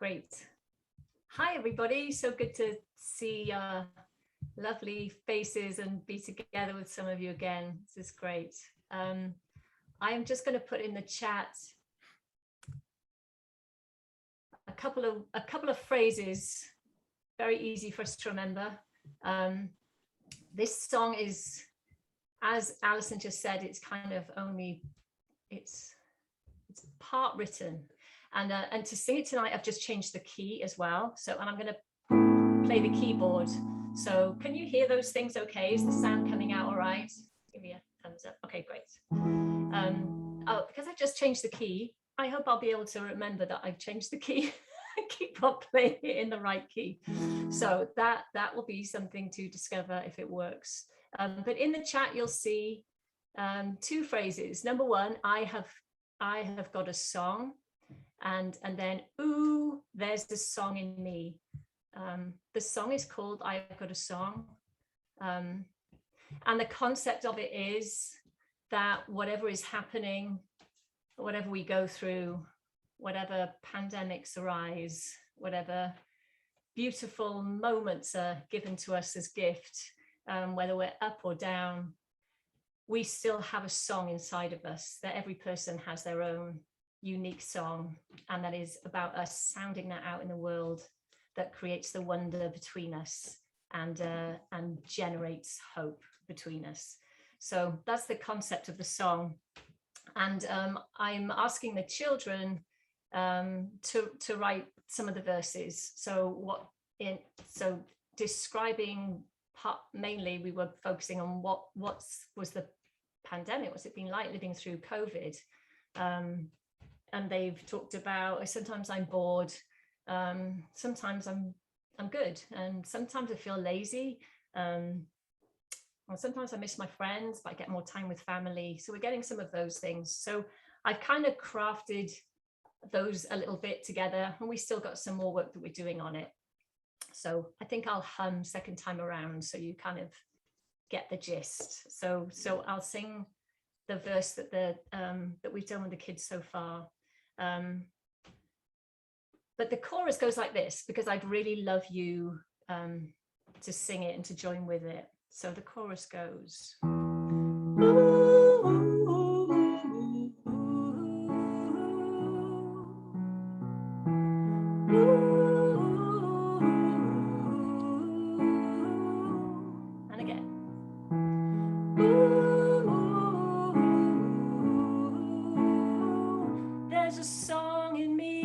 Great. Hi, everybody. So good to see lovely faces and be together with some of you again. This is great. I am just going to put in the chat a couple of phrases, very easy for us to remember. This song is, as Allison just said, it's kind of only, it's part written. And to sing it tonight, I've just changed the key as well. So, and I'm going to play the keyboard. So can you hear those things okay? Is the sound coming out all right? Give me a thumbs up. Okay, great. Oh, because I've just changed the key, I hope I'll be able to remember that I've changed the key and keep on playing it in the right key. So that will be something to discover if it works. But in the chat, you'll see two phrases. Number one, I have got a song. And then, ooh, there's the song in me. The song is called I've Got a Song. And the concept of it is that whatever is happening, whatever we go through, whatever pandemics arise, whatever beautiful moments are given to us as gift, whether we're up or down, we still have a song inside of us, that every person has their own unique song, and that is about us sounding that out in the world, that creates the wonder between us and generates hope between us. So that's the concept of the song. And I'm asking the children to write some of the verses. So describing mainly, we were focusing on what was the pandemic, what's it been like living through COVID. And they've talked about, sometimes I'm bored, sometimes I'm good, and sometimes I feel lazy, and sometimes I miss my friends, but I get more time with family. So we're getting some of those things. So I've kind of crafted those a little bit together, and we still got some more work that we're doing on it. So I think I'll hum second time around, so you kind of get the gist. So I'll sing the verse that we've done with the kids so far. But the chorus goes like this, because I'd really love you to sing it and to join with it. So the chorus goes. And again. There's a song in me.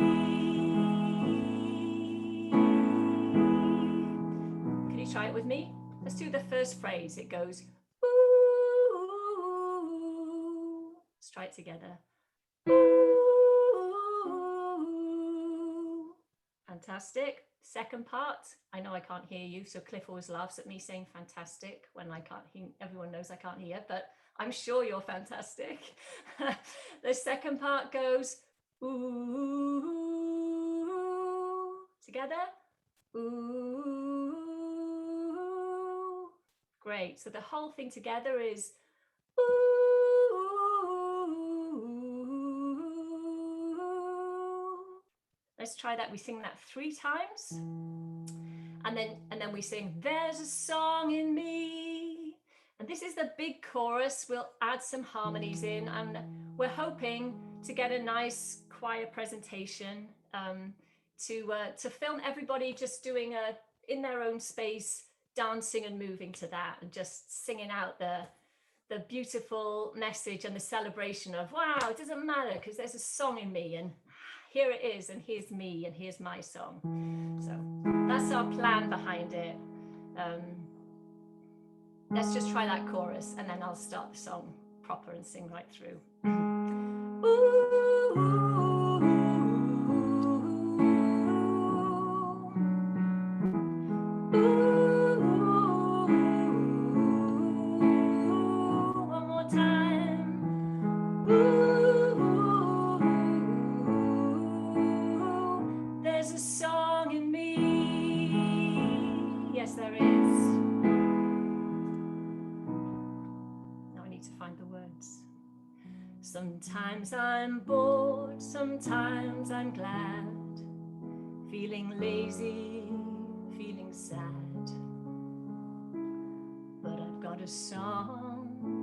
Can you try it with me? Let's do the first phrase. It goes, ooh. Let's try it together. Ooh. Fantastic. Second part. I know I can't hear you, so Cliff always laughs at me saying fantastic when I can't hear. Everyone knows I can't hear, but I'm sure you're fantastic. The second part goes, ooh, together, ooh. Great. So the whole thing together is, ooh. Let's try that. We sing that 3 times. And then we sing, there's a song in me. And this is the big chorus. We'll add some harmonies in, and we're hoping to get a nice choir presentation to film everybody just doing in their own space, dancing and moving to that, and just singing out the beautiful message and the celebration of, wow, it doesn't matter because there's a song in me, and here it is, and here's me, and here's my song. So that's our plan behind it. Let's just try that chorus, and then I'll start the song proper and sing right through. One more time. There's a song in me. Yes, there is. Find the words. Sometimes I'm bored, sometimes I'm glad, feeling lazy, feeling sad, but I've got a song.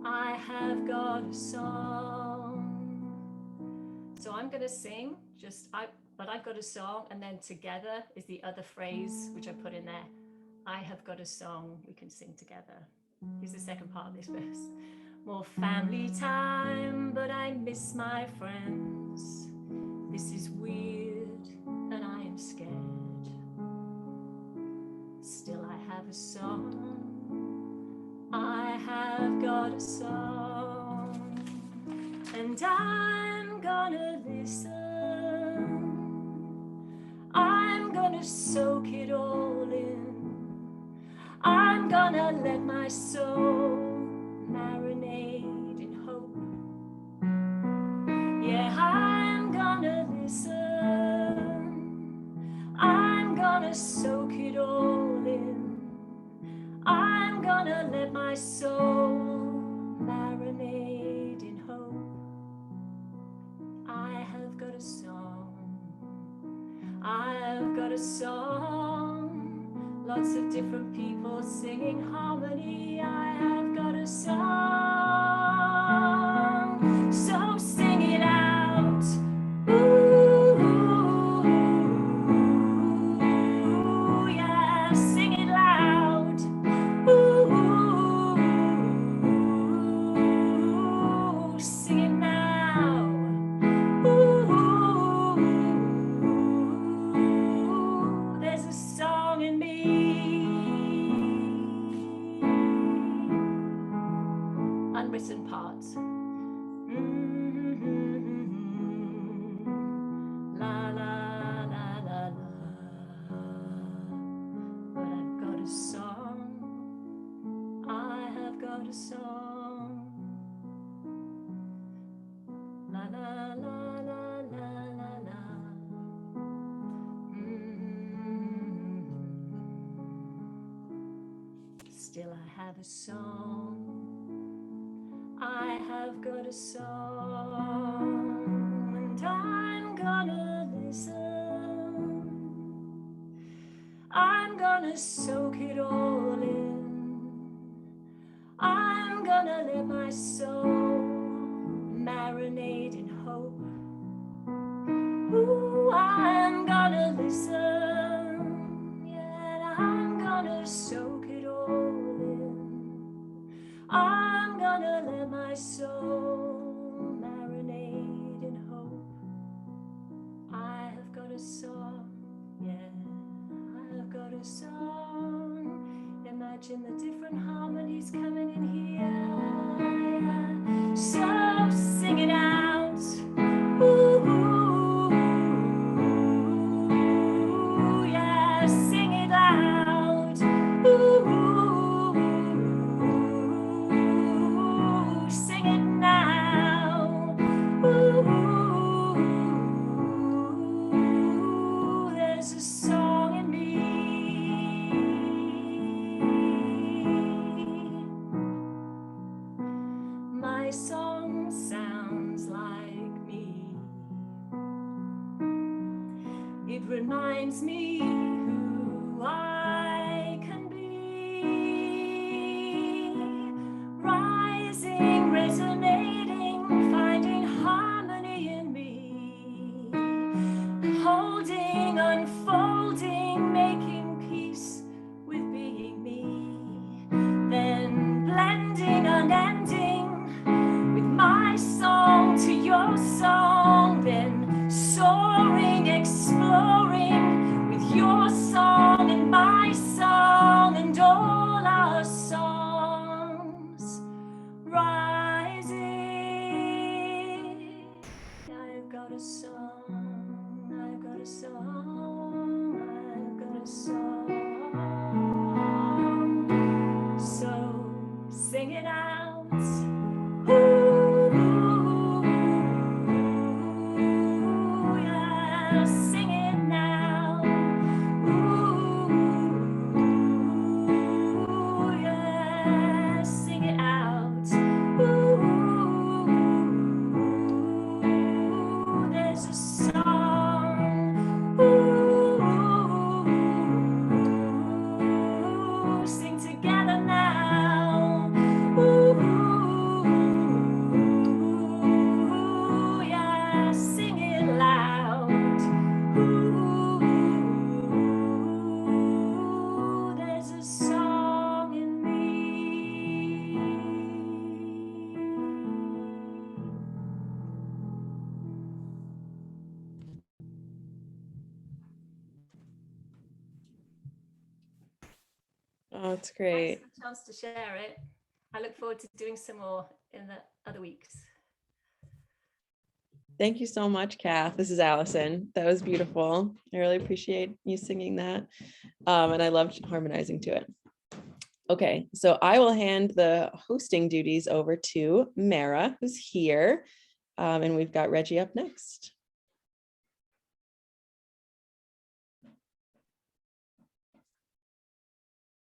I have got a song. So I'm going to sing but I've got a song, and then together is the other phrase which I put in there. I have got a song, we can sing together. Here's the second part of this verse. More family time, but I miss my friends. This is weird, and I am scared. Still I have a song. I have got a song, and I'm gonna listen. I'm gonna soak it all in. I'm gonna let my soul marinate in hope. Yeah, I'm gonna listen. I'm gonna soak it all in. I'm gonna let my soul marinate in hope. I have got a song. I've got a song. Lots of different people singing harmony. I have got a song. So sing it out. Ooh, yeah, sing it loud. Ooh, sing it now. Ooh, there's a song in me. Unwritten part. La la la la la. But I've got a song. I have got a song. La la la la la la la. Still I have a song. I have got a song, and I'm gonna listen. I'm gonna soak it all in. I'm gonna let my soul marinate in hope. Ooh, I'm gonna listen. Yeah, I'm gonna soak it all in. I'm gonna let my soul marinate in hope. I have got a song, yeah, I have got a song. Imagine the different harmonies coming in here. So sing it out. Ooh, yeah, sing it loud. Ooh, sing it now. Ooh, there's a song in me. My song sounds like me. It reminds me who I can be. Rising, resonating, finding harmony in me. Holding, unfolding, making peace with being me. Then blending, unending, with my song to your song. Then soaring, exploring, with your song and my song and all our songs rising. I've got a song, I've got a song, I've got a song. So sing it out. Ooh, yeah, sing it now. Ooh, yeah, sing it out. Ooh, there's a song. Oh, it's great. Thanks for the chance to share it. I look forward to doing some more in the other weeks. Thank you so much, Kath. This is Allison. That was beautiful. I really appreciate you singing that. And I loved harmonizing to it. Okay, so I will hand the hosting duties over to Mara, who's here. And we've got Reggie up next.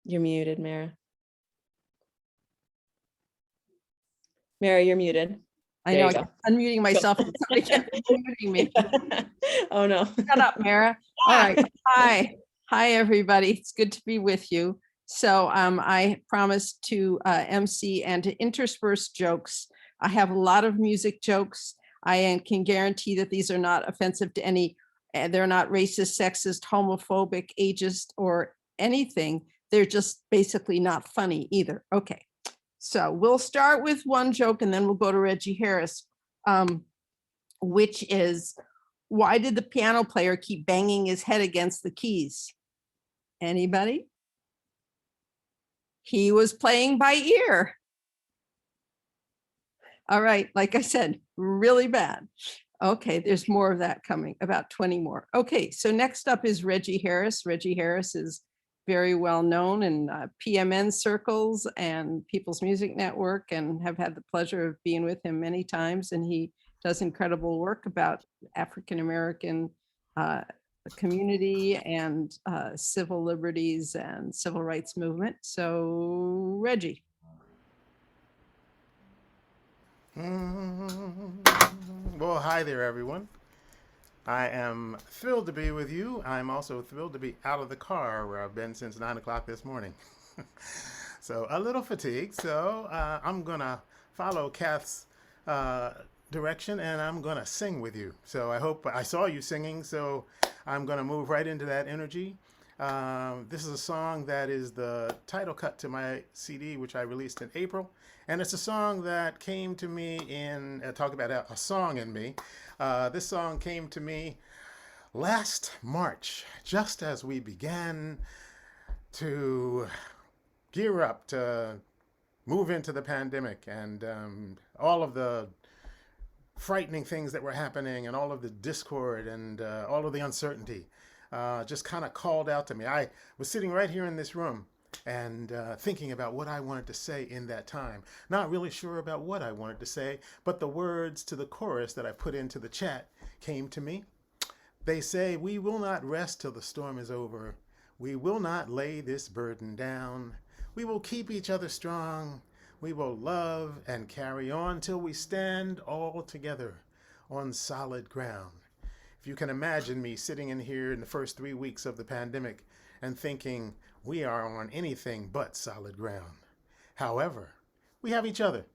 You're muted, Mara. Mara, you're muted. I know, I'm unmuting myself. Somebody kept unmuting me. Oh no. Shut up, Mara. All right. Hi, everybody. It's good to be with you. So I promised to MC and to intersperse jokes. I have a lot of music jokes. I can guarantee that these are not offensive to any, they're not racist, sexist, homophobic, ageist, or anything. They're just basically not funny either. Okay. So we'll start with one joke and then we'll go to Reggie Harris, which is, why did the piano player keep banging his head against the keys? Anybody? He was playing by ear. All right, like I said, really bad. Okay, there's more of that coming, about 20 more. Okay, so next up is Reggie Harris. Reggie Harris is very well known in PMN circles and People's Music Network, and have had the pleasure of being with him many times. And he does incredible work about African-American community and civil liberties and civil rights movement. So Reggie. Well, hi there, everyone. I am thrilled to be with you. I'm also thrilled to be out of the car where I've been since 9 o'clock this morning. So a little fatigued. So I'm going to follow Kath's direction and I'm going to sing with you. So I hope I saw you singing. So I'm going to move right into that energy. This is a song that is the title cut to my CD, which I released in April. And it's a song that came to me in, talk about a song in me. This song came to me last March, just as we began to gear up to move into the pandemic and all of the frightening things that were happening and all of the discord and all of the uncertainty just kind of called out to me. I was sitting right here in this room and thinking about what I wanted to say in that time. Not really sure about what I wanted to say, but the words to the chorus that I put into the chat came to me. They say, "We will not rest till the storm is over. We will not lay this burden down. We will keep each other strong. We will love and carry on till we stand all together on solid ground." If you can imagine me sitting in here in the first 3 weeks of the pandemic and thinking, we are on anything but solid ground. However, we have each other.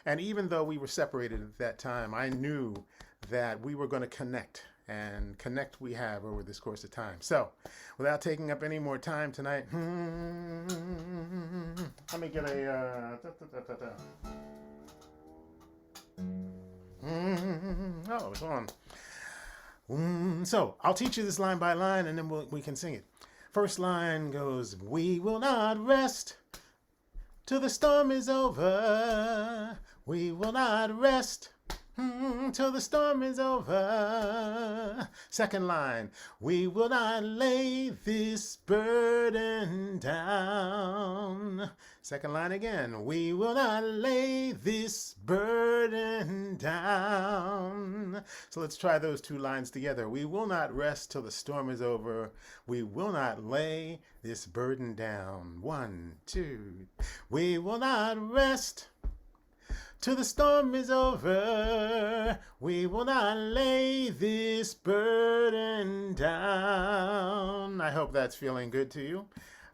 And even though we were separated at that time, I knew that we were going to connect, and connect we have over this course of time. So without taking up any more time tonight, let me get a, oh, it's on. So I'll teach you this line by line and then we can sing it. First line goes, "We will not rest till the storm is over. We will not rest till the storm is over." Second line, "We will not lay this burden down." Second line again, "We will not lay this burden down." So let's try those two lines together. "We will not rest till the storm is over. We will not lay this burden down." 1, 2. "We will not rest till the storm is over. We will not lay this burden down." I hope that's feeling good to you.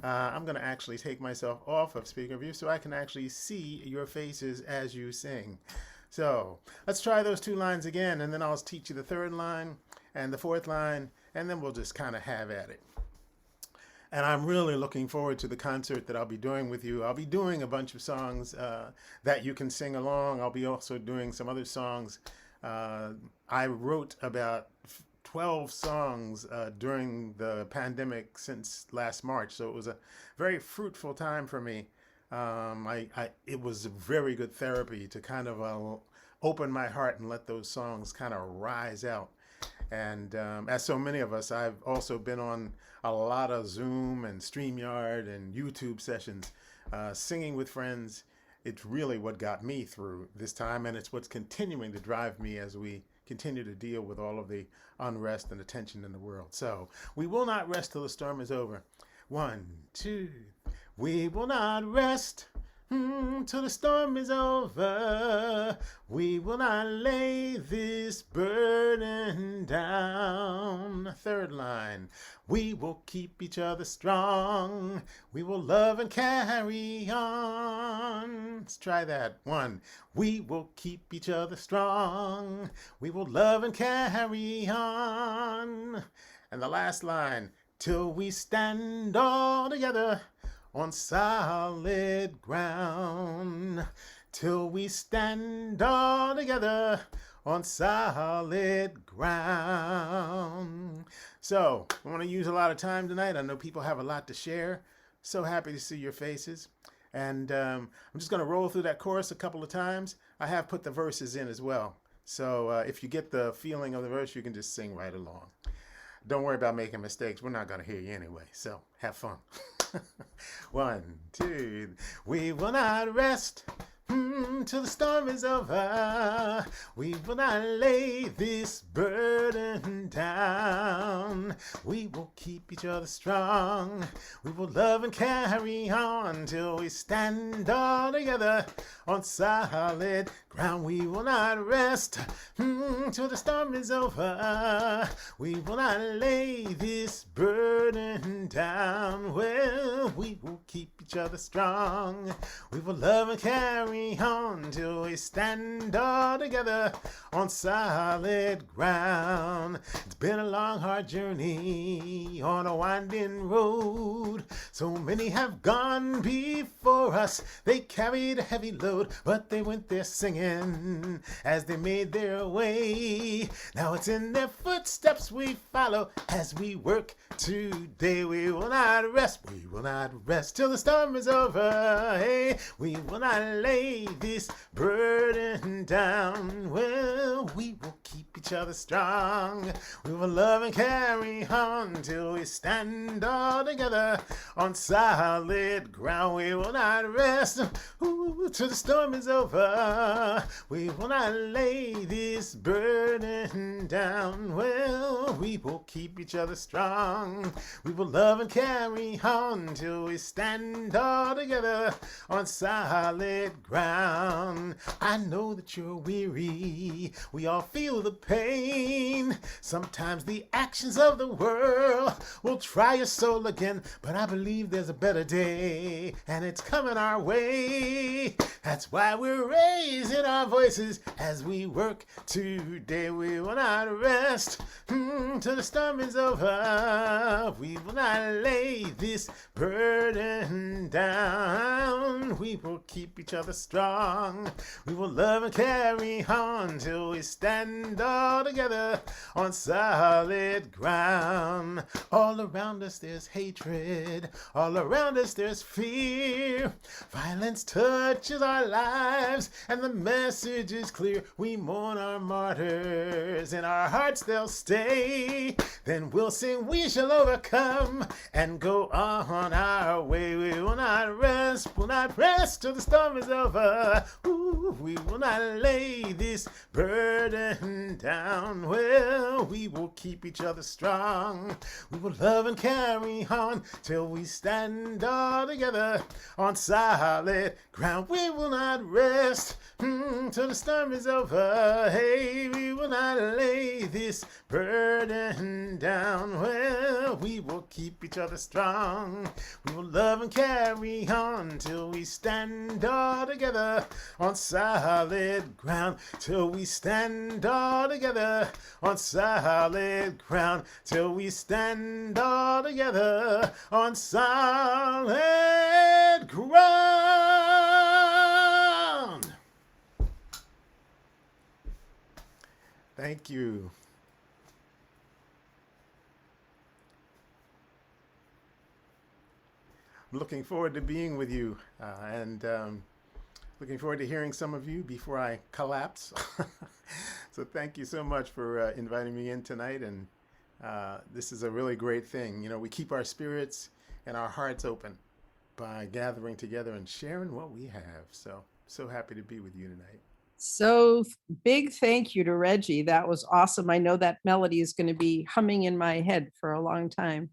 I'm going to actually take myself off of speaker view so I can actually see your faces as you sing. So let's try those two lines again, and then I'll teach you the third line and the fourth line, and then we'll just kind of have at it. And I'm really looking forward to the concert that I'll be doing with you. I'll be doing a bunch of songs that you can sing along. I'll be also doing some other songs. I wrote about 12 songs during the pandemic since last March. So it was a very fruitful time for me. It was a very good therapy to kind of open my heart and let those songs kind of rise out. And as so many of us, I've also been on a lot of Zoom and StreamYard and YouTube sessions, singing with friends. It's really what got me through this time, and it's what's continuing to drive me as we continue to deal with all of the unrest and the tension in the world. So we will not rest till the storm is over. 1, 2, we will not rest till the storm is over. We will not lay this burden down. Third line, we will keep each other strong. We will love and carry on. Let's try that. 1, we will keep each other strong. We will love and carry on. And the last line, till we stand all together on solid ground, till we stand all together on solid ground. So I want to use a lot of time tonight. I know people have a lot to share. So happy to see your faces. And I'm just going to roll through that chorus a couple of times. I have put the verses in as well. So if you get the feeling of the verse, you can just sing right along. Don't worry about making mistakes. We're not going to hear you anyway. So have fun. 1, 2, we will not rest till the storm is over. We will not lay this burden down. We will keep each other strong. We will love and carry on till we stand all together on solid ground. We will not rest till the storm is over. We will not lay this burden down. Well, we will keep each other strong. We will love and carry on till we stand all together on solid ground. It's been a long, hard journey on a winding road. So many have gone before us. They carried a heavy load, but they went there singing as they made their way. Now it's in their footsteps we follow as we work today. We will not rest. We will not rest till the storm is over. Hey, we will not lay this burden down. Well, we will keep each other strong. We will love and carry on till we stand all together on solid ground. We will not rest till the storm is over. We will not lay this burden down. Well, we will keep each other strong. We will love and carry on till we stand all together on solid ground. I know that you're weary. We all feel the pain. Sometimes the actions of the world will try your soul again, but I believe there's a better day, and it's coming our way. That's why we're raising our voices as we work today. We will not rest till the storm is over. We will not lay this burden down. We will keep each other strong. We will love and carry on till we stand all together on solid ground. All around us there's hatred. All around us there's fear. Violence touches our lives and the message is clear. We mourn our martyrs. In our hearts they'll stay. Then we'll sing, we shall overcome and go on our way. We will not rest. Will not rest till the storm is over. Ooh, we will not lay this burden down. Well, we will keep each other strong. We will love and carry on till we stand all together on solid ground. We will not rest till the storm is over. Hey, we will not lay this burden down. Well, we will keep each other strong. We will love and carry on till we stand all together on solid ground. Till we stand all together on solid ground. Till we stand all together on solid ground. Thank you. looking forward to being with you and looking forward to hearing some of you before I collapse. So thank you so much for inviting me in tonight. And this is a really great thing. You know, we keep our spirits and our hearts open by gathering together and sharing what we have. So happy to be with you tonight. So big thank you to Reggie. That was awesome. I know that melody is going to be humming in my head for a long time.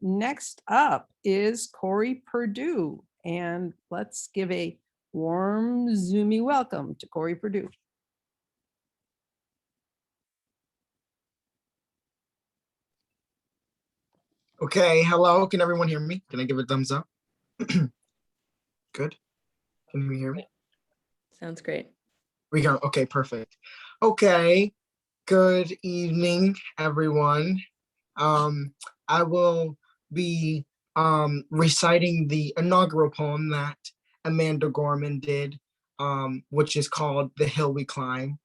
Next up is Corey Perdue, and let's give a warm, zoomy welcome to Corey Perdue. Okay, hello. Can everyone hear me? Can I give a thumbs up? Good. Can you hear me? Sounds great. We go. Okay, perfect. Okay. Good evening, everyone. I will be reciting the inaugural poem that Amanda Gorman did, which is called "The Hill We Climb."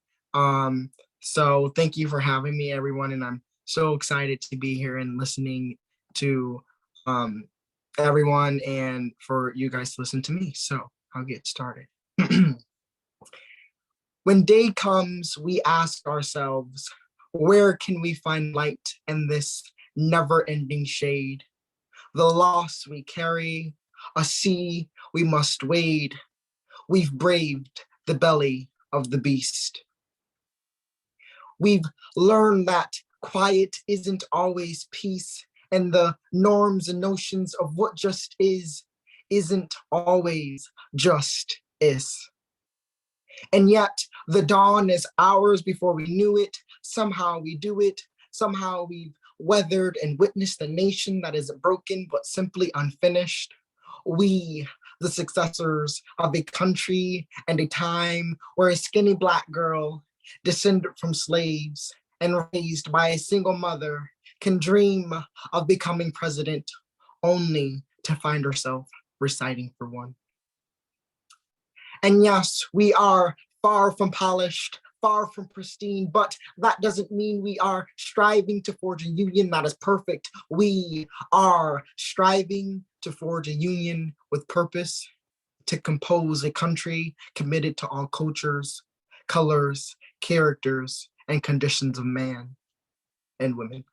So thank you for having me, everyone, and I'm so excited to be here and listening to everyone and for you guys to listen to me. So I'll get started. When day comes, we ask ourselves, where can we find light in this never-ending shade? The loss we carry, a sea we must wade. We've braved the belly of the beast. We've learned that quiet isn't always peace, and the norms and notions of what just isn't always just is. And yet the dawn is hours before we knew it. Somehow we do it. Somehow we've weathered and witnessed a nation that isn't broken, but simply unfinished. We, the successors of a country and a time where a skinny Black girl, descended from slaves and raised by a single mother, can dream of becoming president only to find herself reciting for one. And yes, we are far from polished, far from pristine, but that doesn't mean we are striving to forge a union that is perfect. We are striving to forge a union with purpose, to compose a country committed to all cultures, colors, characters, and conditions of man and women.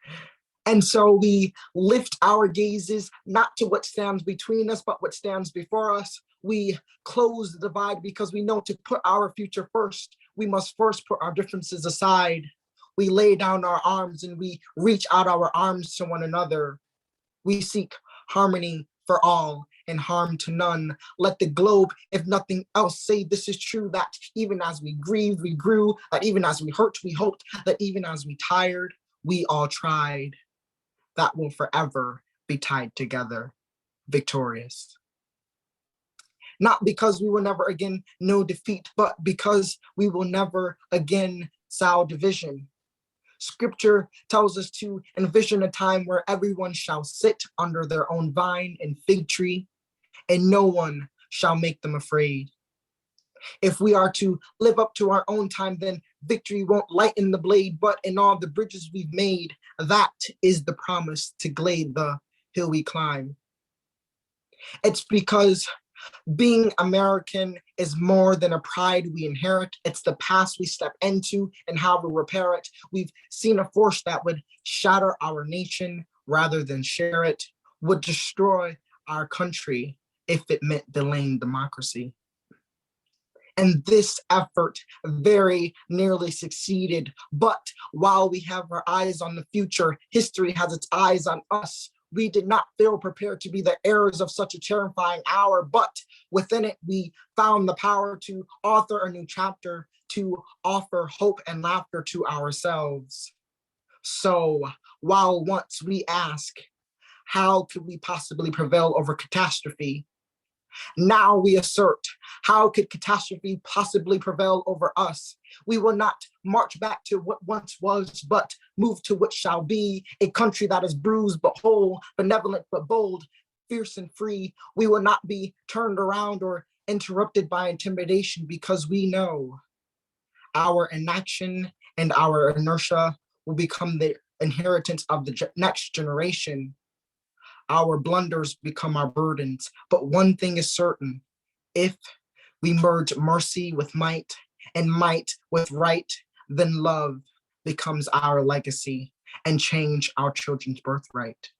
And so we lift our gazes not to what stands between us, but what stands before us. We close the divide because we know to put our future first, we must first put our differences aside. We lay down our arms and we reach out our arms to one another. We seek harmony for all and harm to none. Let the globe, if nothing else, say this is true, that even as we grieved, we grew, that even as we hurt, we hoped, that even as we tired, we all tried. That will forever be tied together, victorious. Not because we will never again know defeat, but because we will never again sow division. Scripture tells us to envision a time where everyone shall sit under their own vine and fig tree, and no one shall make them afraid. If we are to live up to our own time, then victory won't lighten the blade, but in all the bridges we've made, that is the promise to glade the hill we climb. It's because being American is more than a pride we inherit. It's the past we step into and how we repair it. We've seen a force that would shatter our nation rather than share it, would destroy our country if it meant delaying democracy. And this effort very nearly succeeded. But while we have our eyes on the future, history has its eyes on us. We did not feel prepared to be the heirs of such a terrifying hour, but within it, we found the power to author a new chapter, to offer hope and laughter to ourselves. So while once we ask, how could we possibly prevail over catastrophe? Now we assert, how could catastrophe possibly prevail over us? We will not march back to what once was, but move to what shall be, a country that is bruised but whole, benevolent but bold, fierce and free. We will not be turned around or interrupted by intimidation because we know our inaction and our inertia will become the inheritance of the next generation. Our blunders become our burdens, but one thing is certain. If we merge mercy with might and might with right, then love becomes our legacy and change our children's birthright.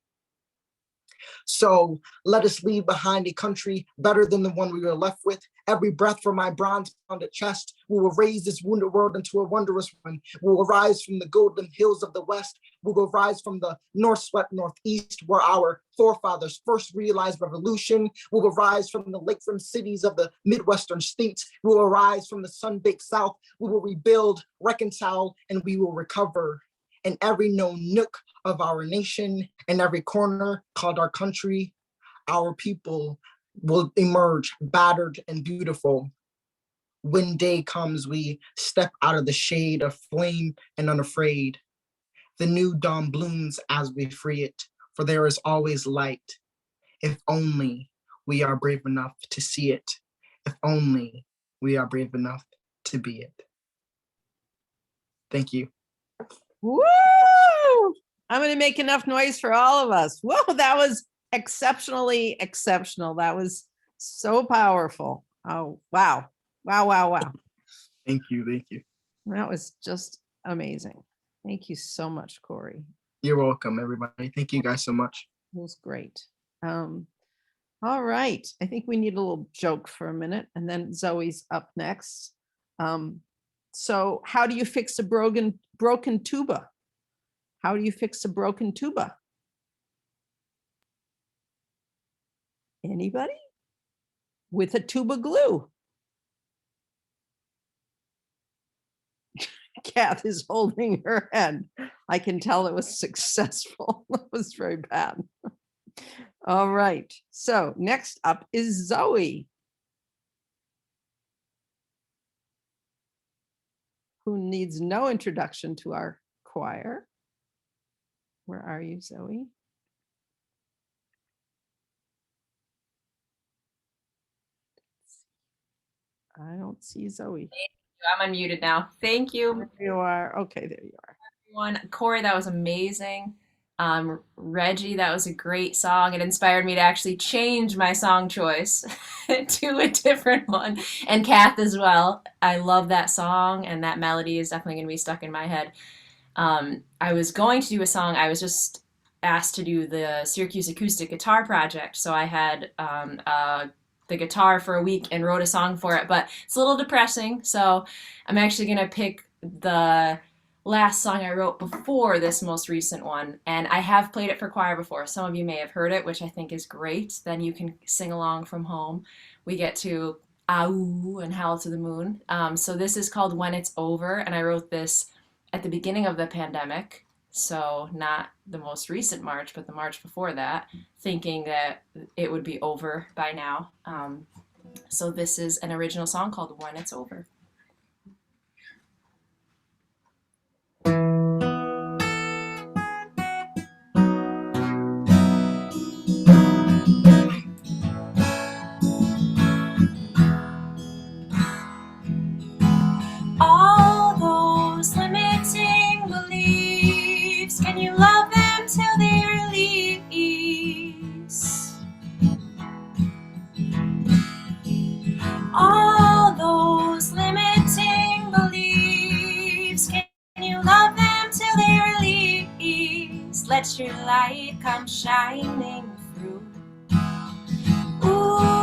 So let us leave behind a country better than the one we were left with. Every breath from my bronze-pounded chest, we will raise this wounded world into a wondrous one. We will rise from the golden hills of the west. We will rise from the north-swept northeast, where our forefathers first realized revolution. We will rise from the lakefront cities of the Midwestern states. We will rise from the sun-baked south. We will rebuild, reconcile, and we will recover. In every known nook of our nation, in every corner called our country, our people will emerge battered and beautiful. When day comes, we step out of the shade of flame and unafraid. The new dawn blooms as we free it, for there is always light. If only we are brave enough to see it. If only we are brave enough to be it. Thank you. Woo! I'm going to make enough noise for all of us. Whoa, that was exceptionally exceptional. That was so powerful. Oh, wow. Wow, wow, wow. Thank you. Thank you. That was just amazing. Thank you so much, Corey. You're welcome, everybody. Thank you guys so much. It was great. All right. I think we need a little joke for a minute, and then Zoe's up next. So how do you fix a broken tuba? How do you fix a broken tuba? Anybody? With a tuba glue. Kath is holding her head. I can tell it was successful. It was very bad. All right. So next up is Zoe, who needs no introduction to our choir. Where are you, Zoe? I don't see Zoe. I'm unmuted now. Thank you. There you are. Okay, there you are. Everyone. Corey, that was amazing. Reggie, that was a great song. It inspired me to actually change my song choice to a different one. And Kath as well. I love that song, and that melody is definitely going to be stuck in my head. I was going to do a song. I was just asked to do the Syracuse Acoustic Guitar Project. So I had the guitar for a week and wrote a song for it, but it's a little depressing. So I'm actually going to pick the last song I wrote before this most recent one. And I have played it for choir before. Some of you may have heard it, which I think is great. Then you can sing along from home. We get to Ow and Howl to the Moon. So this is called When It's Over. And I wrote this at the beginning of the pandemic. So not the most recent March, but the March before that, thinking that it would be over by now. So this is an original song called When It's Over. All those limiting beliefs, can you love them till they release? All those limiting beliefs, can you love them till they release? Let your light come shining through. Ooh.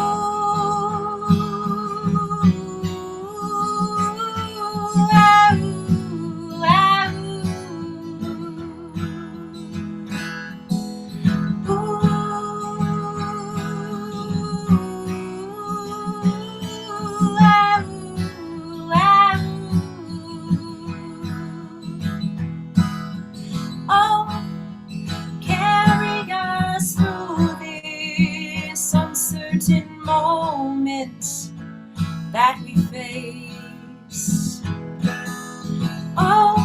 Moments that we face. Oh,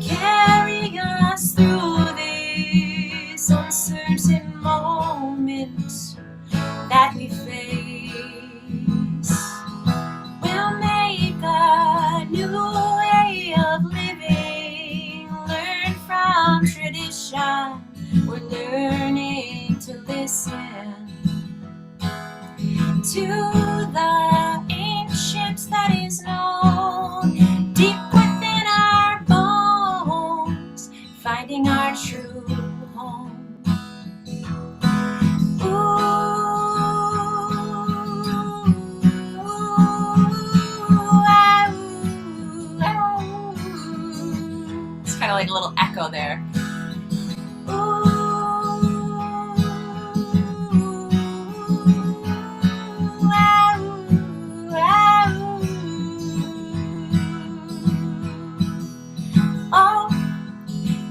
carry us through this uncertain moment that we face. We'll make a new way of living, learn from tradition. We're learning listen to the ancient that is known deep within our bones, finding our true home. It's kind of like a little echo there. Oh,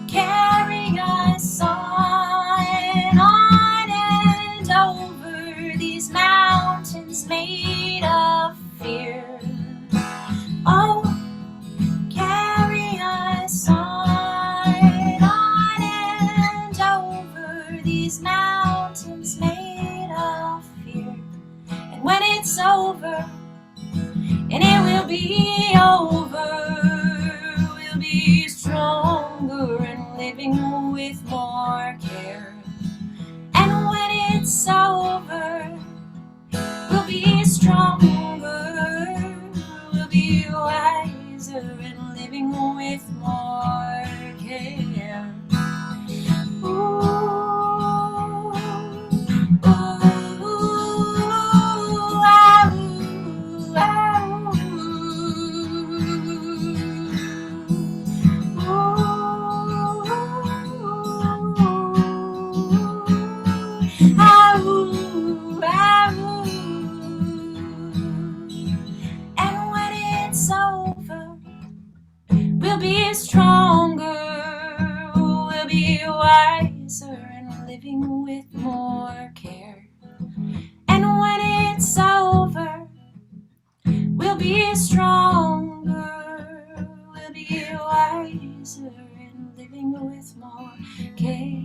carry us on and over these mountains made of fear. Oh, carry us on and over these mountains made of fear. And when it's over, and it will be over, we'll be stronger and living with more care. And when it's over, we'll be stronger, we'll be wiser and living with more care. Ooh, and when it's over, we'll be stronger, we'll be wiser and living with more care. And when it's over, we'll be stronger, we'll be wiser and living with more care.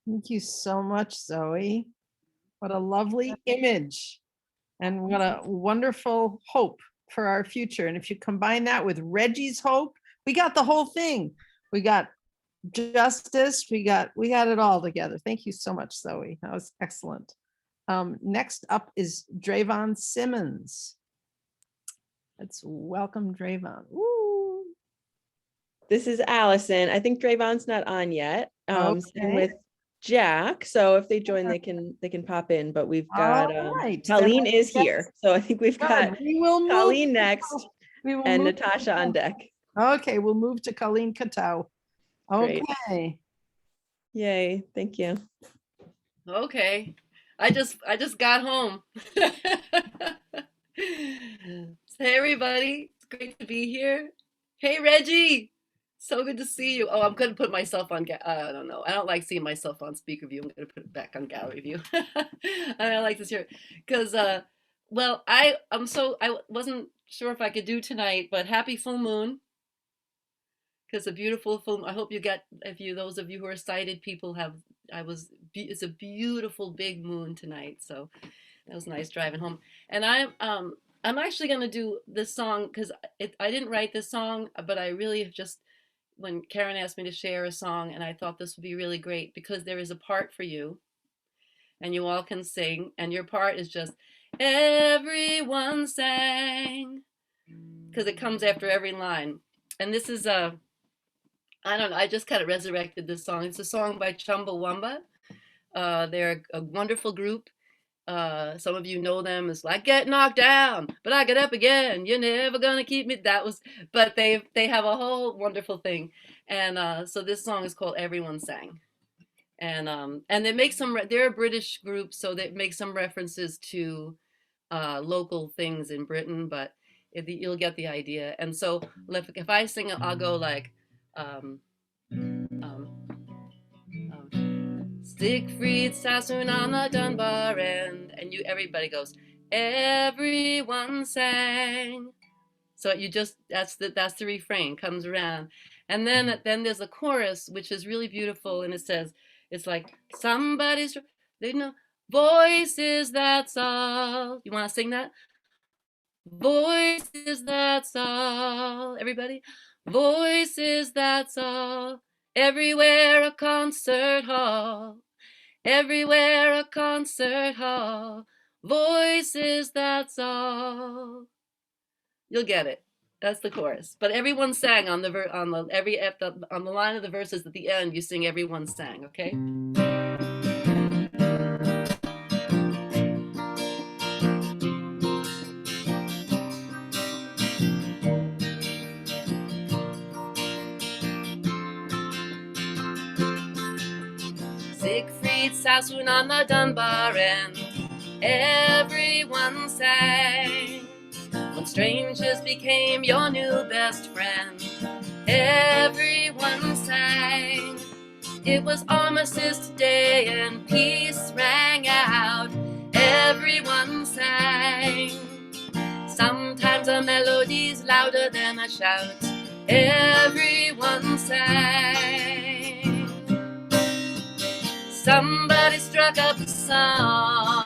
Thank you so much, Zoe. What a lovely image and what a wonderful hope for our future. And if you combine that with Reggie's hope, we got the whole thing. We got justice, we got it all together. Thank you so much, Zoe. That was excellent. Next up is Dravon Simmons. Let's welcome Dravon. Woo. This is Allison. I think Dravon's not on yet. Sitting Okay. with Jack. So if they join, they can pop in. But we've got All right. Colleen Then is here. So I think we've got we will move Colleen to- next we will and move Natasha on deck. Okay, we'll move to Colleen Katow. Great. Okay. Yay. Thank you. Okay. I just got home. Hey everybody, it's great to be here. Hey Reggie, so good to see you. Oh, I'm gonna put myself on, I don't know. I don't like seeing myself on speaker view. I'm gonna put it back on gallery view. I like this here because, well, I wasn't sure if I could do tonight, but happy full moon. Because a beautiful full, I hope you get, those of you who are sighted people it's a beautiful big moon tonight. So that was nice driving home. And I'm actually going to do this song because I didn't write this song, but I really have just, when Karen asked me to share a song, and I thought this would be really great because there is a part for you and you all can sing, and your part is just everyone sang, because it comes after every line. And this is I don't know, I just kind of resurrected this song. It's a song by Chumbawamba. They're a wonderful group. Some of you know them. It's like get knocked down, but I get up again. You're never gonna keep me. But they have a whole wonderful thing. And so this song is called Everyone Sang. And they make they're a British group, so they make some references to local things in Britain, but you'll get the idea. And so if I sing it, I'll go like, Siegfried Sassoon on the Dunbar end, and everybody goes, everyone sang. So that's the refrain comes around, and then there's a chorus which is really beautiful, and it says, it's like somebody's, voices, that's all. You want to sing that? Voices, that's all. Everybody. Voices, that's all. Everywhere a concert hall. Everywhere a concert hall. Voices, that's all. You'll get it. That's the chorus. But everyone sang on the on the line of the verses at the end. You sing everyone sang. Okay. 6th Street, South on the Dunbar end. Everyone sang. When strangers became your new best friend, everyone sang. It was Armistice Day and peace rang out. Everyone sang. Sometimes a melody's louder than a shout. Everyone sang. Somebody struck up a song.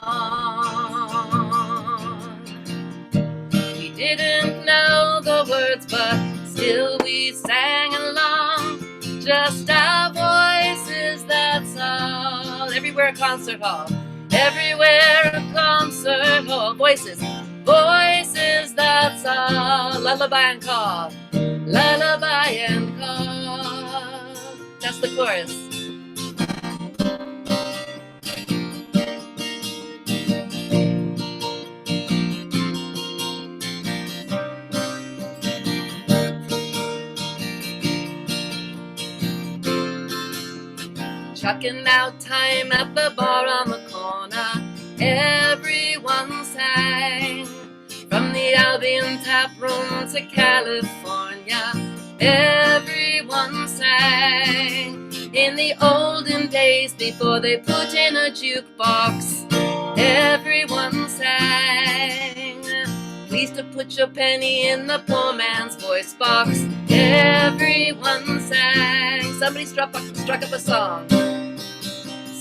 We didn't know the words, but still we sang along. Just our voices, that's all. Everywhere a concert hall. Everywhere a concert hall. Voices, voices, that's all. Lullaby and call. Lullaby and call. That's the chorus. Chucking out time at the bar on the corner, everyone sang. From the Albion tap room to California, everyone sang. In the olden days before they put in a jukebox, everyone sang. Please to put your penny in the poor man's voice box, everyone sang. Somebody struck up a song.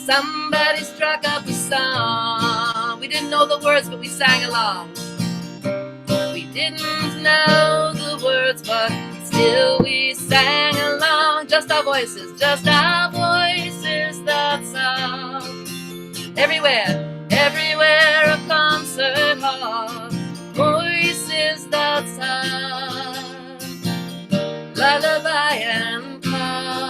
Somebody struck up a song. We didn't know the words, but we sang along. We didn't know the words, but still we sang along. Just our voices, that's all. Everywhere, everywhere a concert hall. Voices, that's all. Lullaby and call.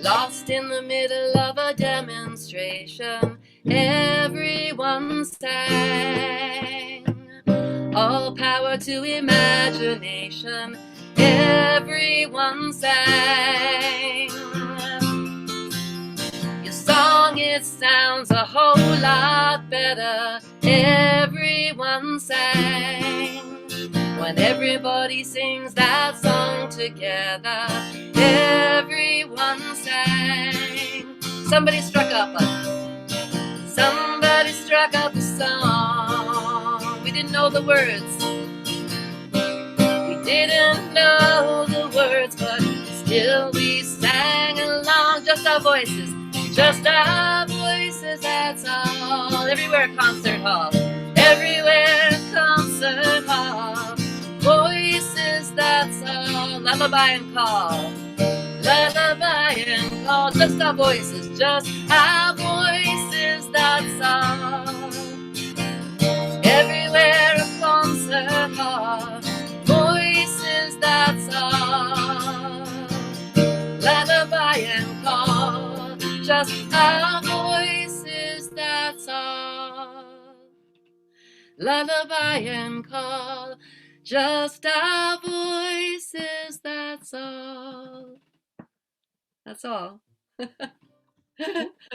Lost in the middle of a demonstration, everyone sang. All power to imagination, everyone sang. Your song, it sounds a whole lot better, everyone sang. When everybody sings that song together, everyone sang. Somebody struck up a song. We didn't know the words. We didn't know the words, but still we sang along. Just our voices, that's all. Everywhere a concert hall. Everywhere a concert hall. Voices, that's all. Lullaby and call. Lullaby and call. Just our voices, that's all. Everywhere a concert hall. Voices, that's all. Lullaby and call. Just our voices, that's all. Lullaby and call. Just our voices, that's all. That's all.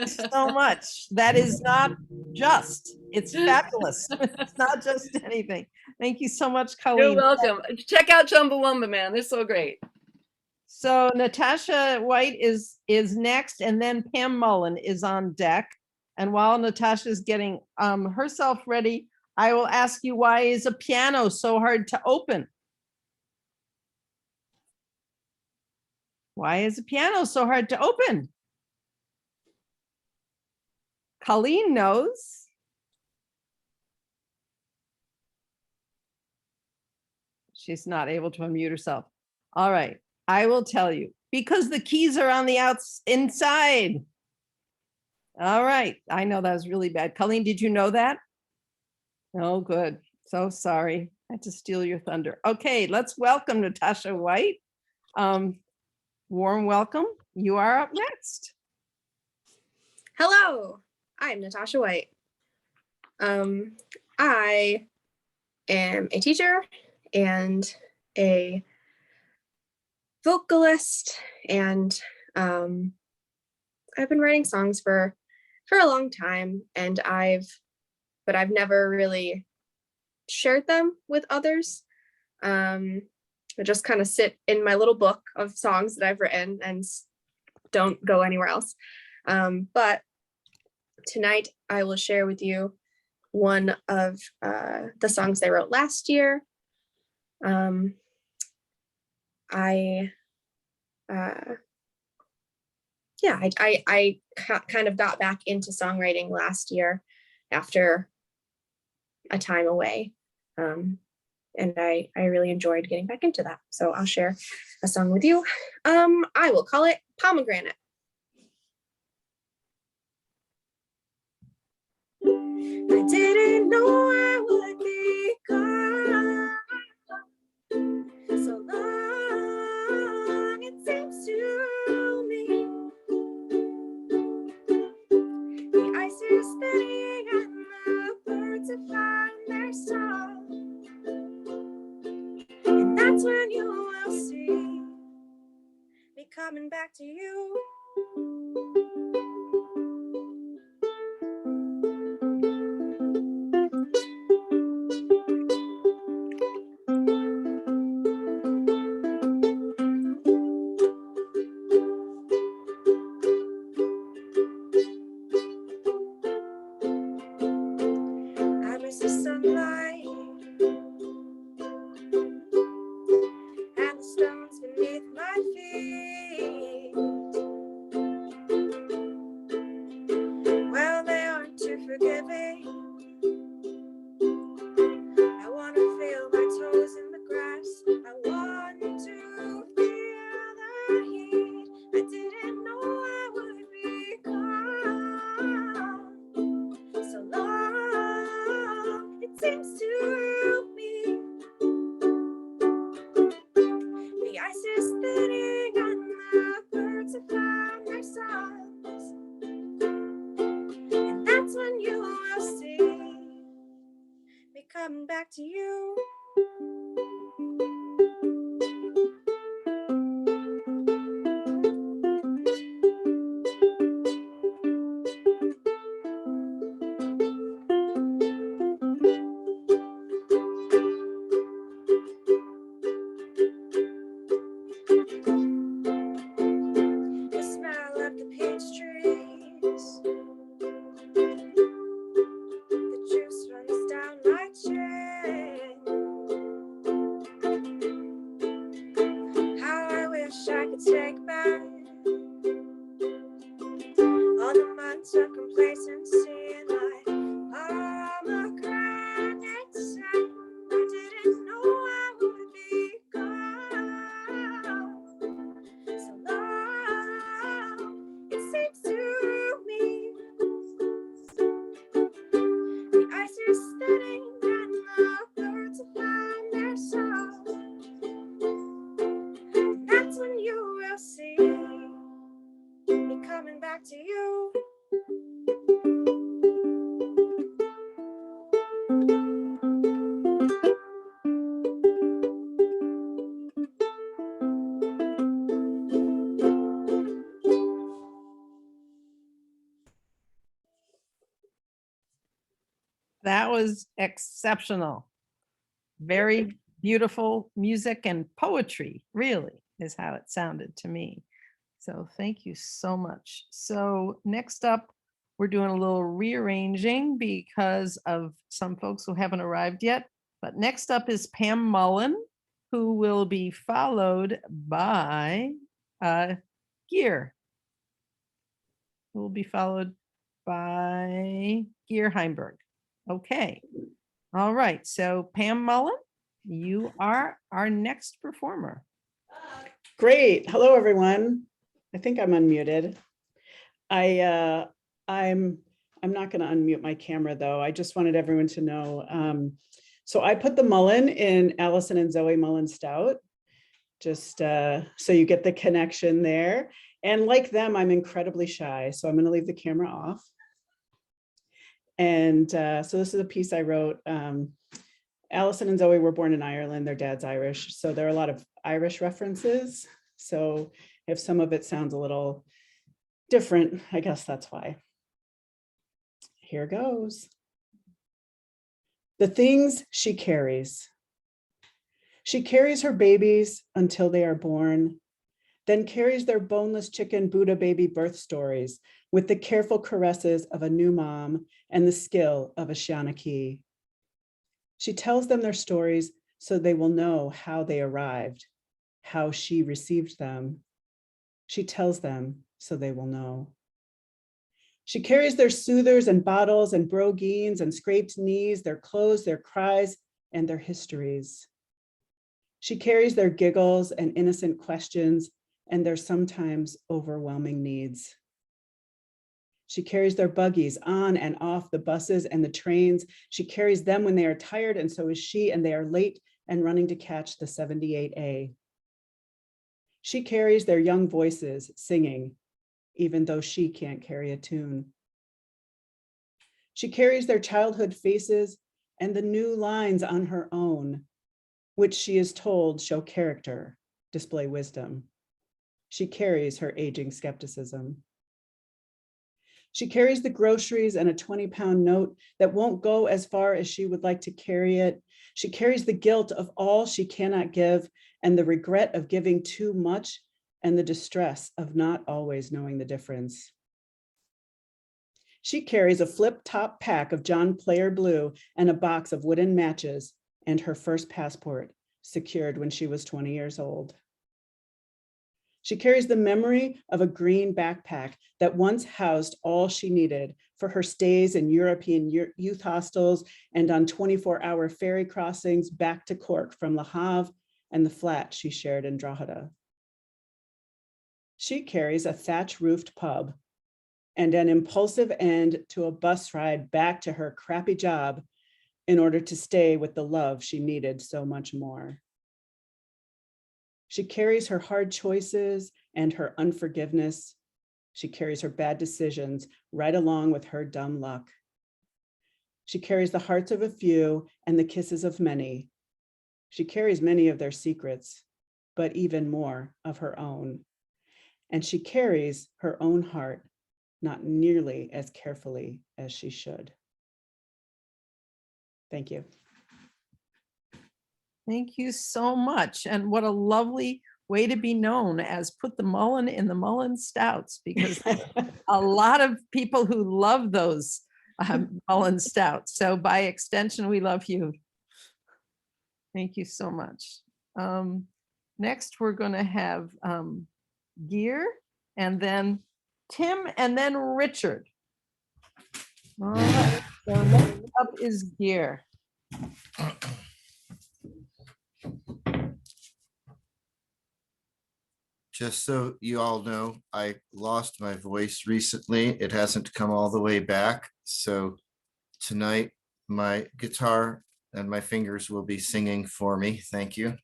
So much. That is not just, it's fabulous. It's not just anything. Thank you so much, Colleen. You're welcome. Check out Chumbawamba, man. They're so great. So Natasha White is next, and then Pam Mullen is on deck. And while Natasha's getting herself ready, I will ask you, why is a piano so hard to open? Why is a piano so hard to open? Colleen knows. She's not able to unmute herself. All right, I will tell you. Because the keys are on the inside. All right, I know that was really bad. Colleen, did you know that? Oh, good. So sorry. I had to steal your thunder. Okay, let's welcome Natasha White. Warm welcome. You are up next. Hello, I'm Natasha White. I am a teacher and a vocalist, and I've been writing songs for a long time, and I've never really shared them with others. I just kind of sit in my little book of songs that I've written and don't go anywhere else. But tonight I will share with you one of the songs I wrote last year. I kind of got back into songwriting last year after a time away. And I really enjoyed getting back into that. So I'll share a song with you. I will call it Pomegranate. I didn't know I would be gone so long, it seems to me. The ice is thinning and the birds have found their song, and that's when you will see me coming back to you. Coming back to you. The smell of the peach trees, the juice runs down my chin. How I wish I could take back all the months of complacency and my pomegranate scent. I didn't know I would be gone so long, it seems to me. The ice is thinning and the birds have found their song, and that's when you will see me coming back to you. That was exceptional. Very beautiful music and poetry, really, is how it sounded to me. So thank you so much. So next up, We're doing a little rearranging because of some folks who haven't arrived yet. But next up is Pam Mullen, who will be followed by Gear. Who will be followed by Gear Heimberg. Okay. All right. So Pam Mullen, you are our next performer. Great. Hello, everyone. I think I'm unmuted. I'm not going to unmute my camera though. I just wanted everyone to know. So I put the Mullen in Allison and Zoe Mullen Stout, just so you get the connection there. And like them, I'm incredibly shy. So I'm going to leave the camera off. And so this is a piece I wrote. Allison and Zoe were born in Ireland. Their dad's Irish. So there are a lot of Irish references. So if some of it sounds a little different, I guess that's why. Here goes. The things she carries. She carries her babies until they are born, then carries their boneless chicken Buddha baby birth stories with the careful caresses of a new mom and the skill of a Shanachie. She tells them their stories so they will know how they arrived, how she received them. She tells them so they will know. She carries their soothers and bottles and broguines and scraped knees, their clothes, their cries, and their histories. She carries their giggles and innocent questions and their sometimes overwhelming needs. She carries their buggies on and off the buses and the trains. She carries them when they are tired, and so is she, and they are late and running to catch the 78A. She carries their young voices singing, even though she can't carry a tune. She carries their childhood faces and the new lines on her own, which she is told show character, display wisdom. She carries her aging skepticism. She carries the groceries and a 20-pound note that won't go as far as she would like to carry it. She carries the guilt of all she cannot give and the regret of giving too much and the distress of not always knowing the difference. She carries a flip-top pack of John Player Blue and a box of wooden matches and her first passport, secured when she was 20 years old. She carries the memory of a green backpack that once housed all she needed for her stays in European youth hostels and on 24-hour ferry crossings back to Cork from Le Havre and the flat she shared in Drogheda. She carries a thatch-roofed pub and an impulsive end to a bus ride back to her crappy job in order to stay with the love she needed so much more. She carries her hard choices and her unforgiveness. She carries her bad decisions right along with her dumb luck. She carries the hearts of a few and the kisses of many. She carries many of their secrets, but even more of her own. And she carries her own heart, not nearly as carefully as she should. Thank you. Thank you so much. And what a lovely way to be known as put the Mullen in the Mullen Stouts, because a lot of people who love those Mullen Stouts. So by extension, we love you. Thank you so much. Next, we're going to have Gear, and then Tim, and then Richard. All right, so next up is Gear. Just so you all know, I lost my voice recently. It hasn't come all the way back. So tonight, my guitar and my fingers will be singing for me. Thank you.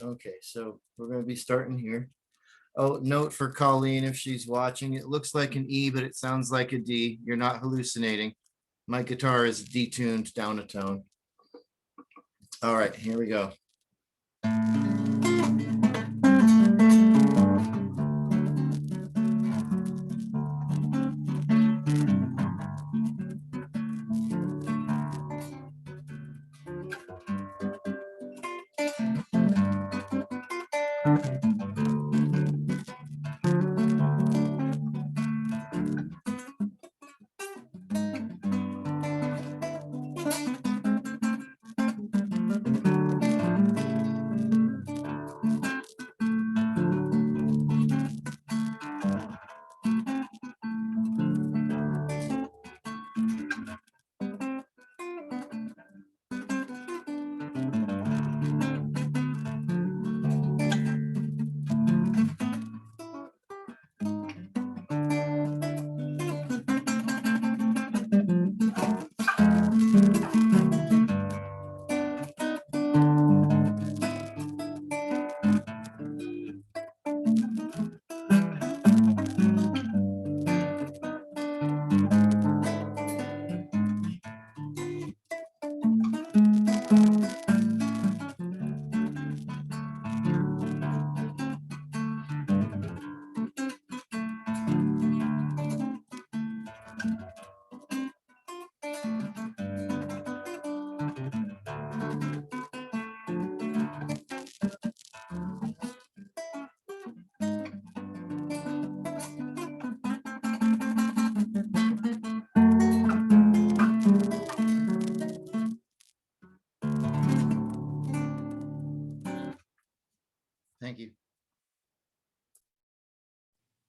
Okay, so we're going to be starting here. Oh, note for Colleen, if she's watching, it looks like an E, but it sounds like a D. You're not hallucinating. My guitar is detuned down a tone. All right, here we go.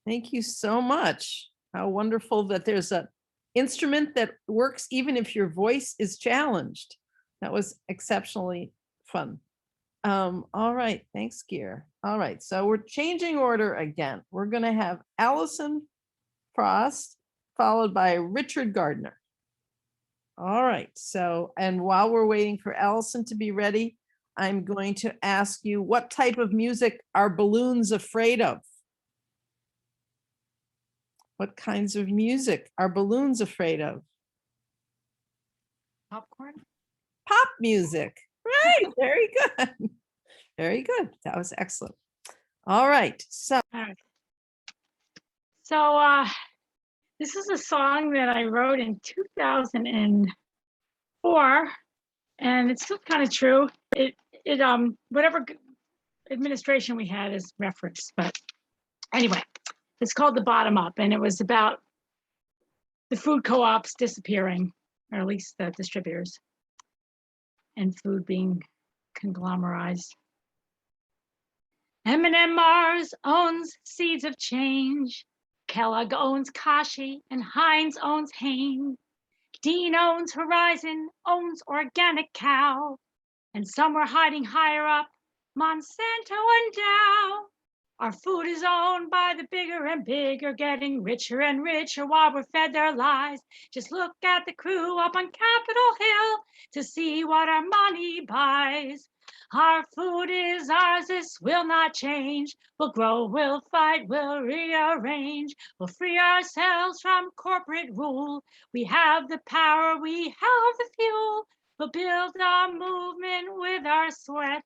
Thank you so much. How wonderful that there's an instrument that works even if your voice is challenged. That was exceptionally fun. All right, thanks, Gear. All right, so we're changing order again. We're gonna have Allison Frost, followed by Richard Gardner. All right, so, and while we're waiting for Allison to be ready, I'm going to ask you, what type of music are balloons afraid of? What kinds of music are balloons afraid of? Popcorn? Pop music. Right, very good. Very good. That was excellent. All right, so All right. So this is a song that I wrote in 2004, and it's still kind of true. It whatever administration we had is referenced, but anyway, it's called The Bottom Up, and it was about the food co-ops disappearing, or at least the distributors, and food being conglomerized. M&M Mars owns Seeds of Change. Kellogg owns Kashi, and Heinz owns Hain. Dean owns Horizon, owns Organic Cow. And somewhere hiding higher up, Monsanto and Dow. Our food is owned by the bigger and bigger, getting richer and richer while we're fed their lies. Just look at the crew up on Capitol Hill to see what our money buys. Our food is ours, this will not change. We'll grow, we'll fight, we'll rearrange. We'll free ourselves from corporate rule. We have the power, we have the fuel. We'll build our movement with our sweat.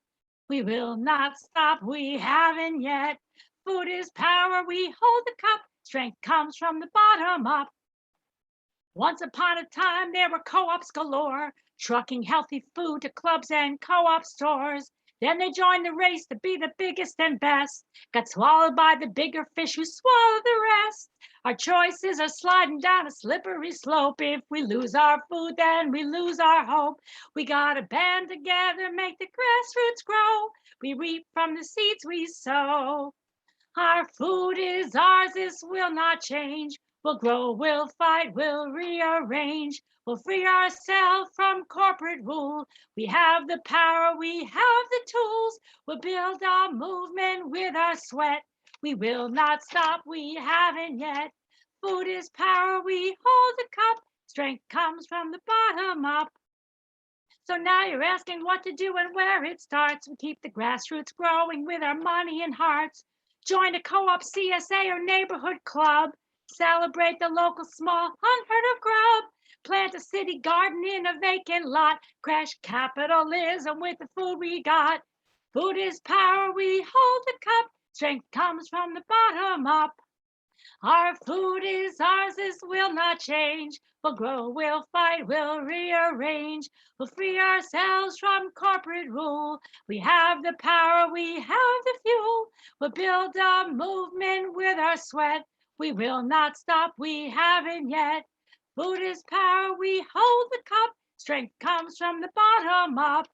We will not stop, we haven't yet. Food is power, we hold the cup. Strength comes from the bottom up. Once upon a time, there were co-ops galore, trucking healthy food to clubs and co-op stores. Then they joined the race to be the biggest and best, got swallowed by the bigger fish who swallowed the rest. Our choices are sliding down a slippery slope. If we lose our food, then we lose our hope. We gotta band together, make the grassroots grow. We reap from the seeds we sow. Our food is ours, this will not change. We'll grow, we'll fight, we'll rearrange. We'll free ourselves from corporate rule. We have the power, we have the tools. We'll build our movement with our sweat. We will not stop, we haven't yet. Food is power, we hold the cup. Strength comes from the bottom up. So now you're asking what to do and where it starts. We keep the grassroots growing with our money and hearts. Join a co-op, CSA, or neighborhood club. Celebrate the local small unheard of grub. Plant a city garden in a vacant lot. Crash capitalism with the food we got. Food is power, we hold the cup. Strength comes from the bottom up. Our food is ours, this will not change. We'll grow, we'll fight, we'll rearrange. We'll free ourselves from corporate rule. We have the power, we have the fuel. We'll build a movement with our sweat. We will not stop, we haven't yet. Food is power, we hold the cup. Strength comes from the bottom up.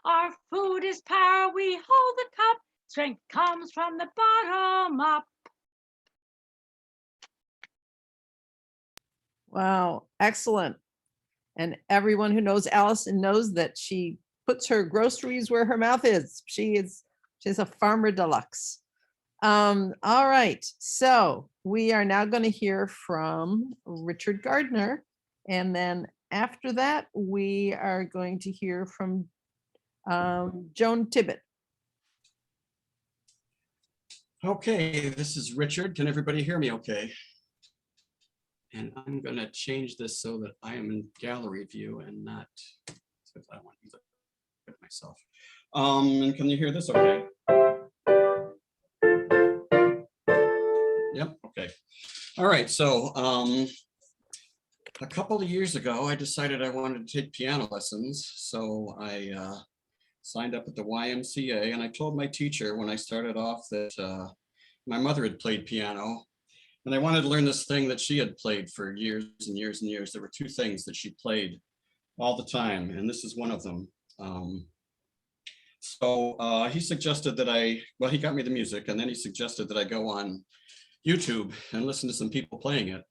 Our food is power, we hold the cup. Strength comes from the bottom up. wow, excellent. And everyone who knows Allison knows that she puts her groceries where her mouth is. She's a farmer deluxe. All right, so we are now going to hear from Richard Gardner, and then after that we are going to hear from Joan Tibbett. Okay, this is Richard. Can everybody hear me okay? And I'm going to change this so that I am in gallery view and not, because I want to look at myself. And can you hear this okay? Yep, okay. All right, so a couple of years ago, I decided I wanted to take piano lessons. So I signed up at the YMCA, and I told my teacher when I started off that my mother had played piano, and I wanted to learn this thing that she had played for years and years and years. There were two things that she played all the time, and this is one of them. So he suggested that he got me the music, and then he suggested that I go on YouTube and listen to some people playing it.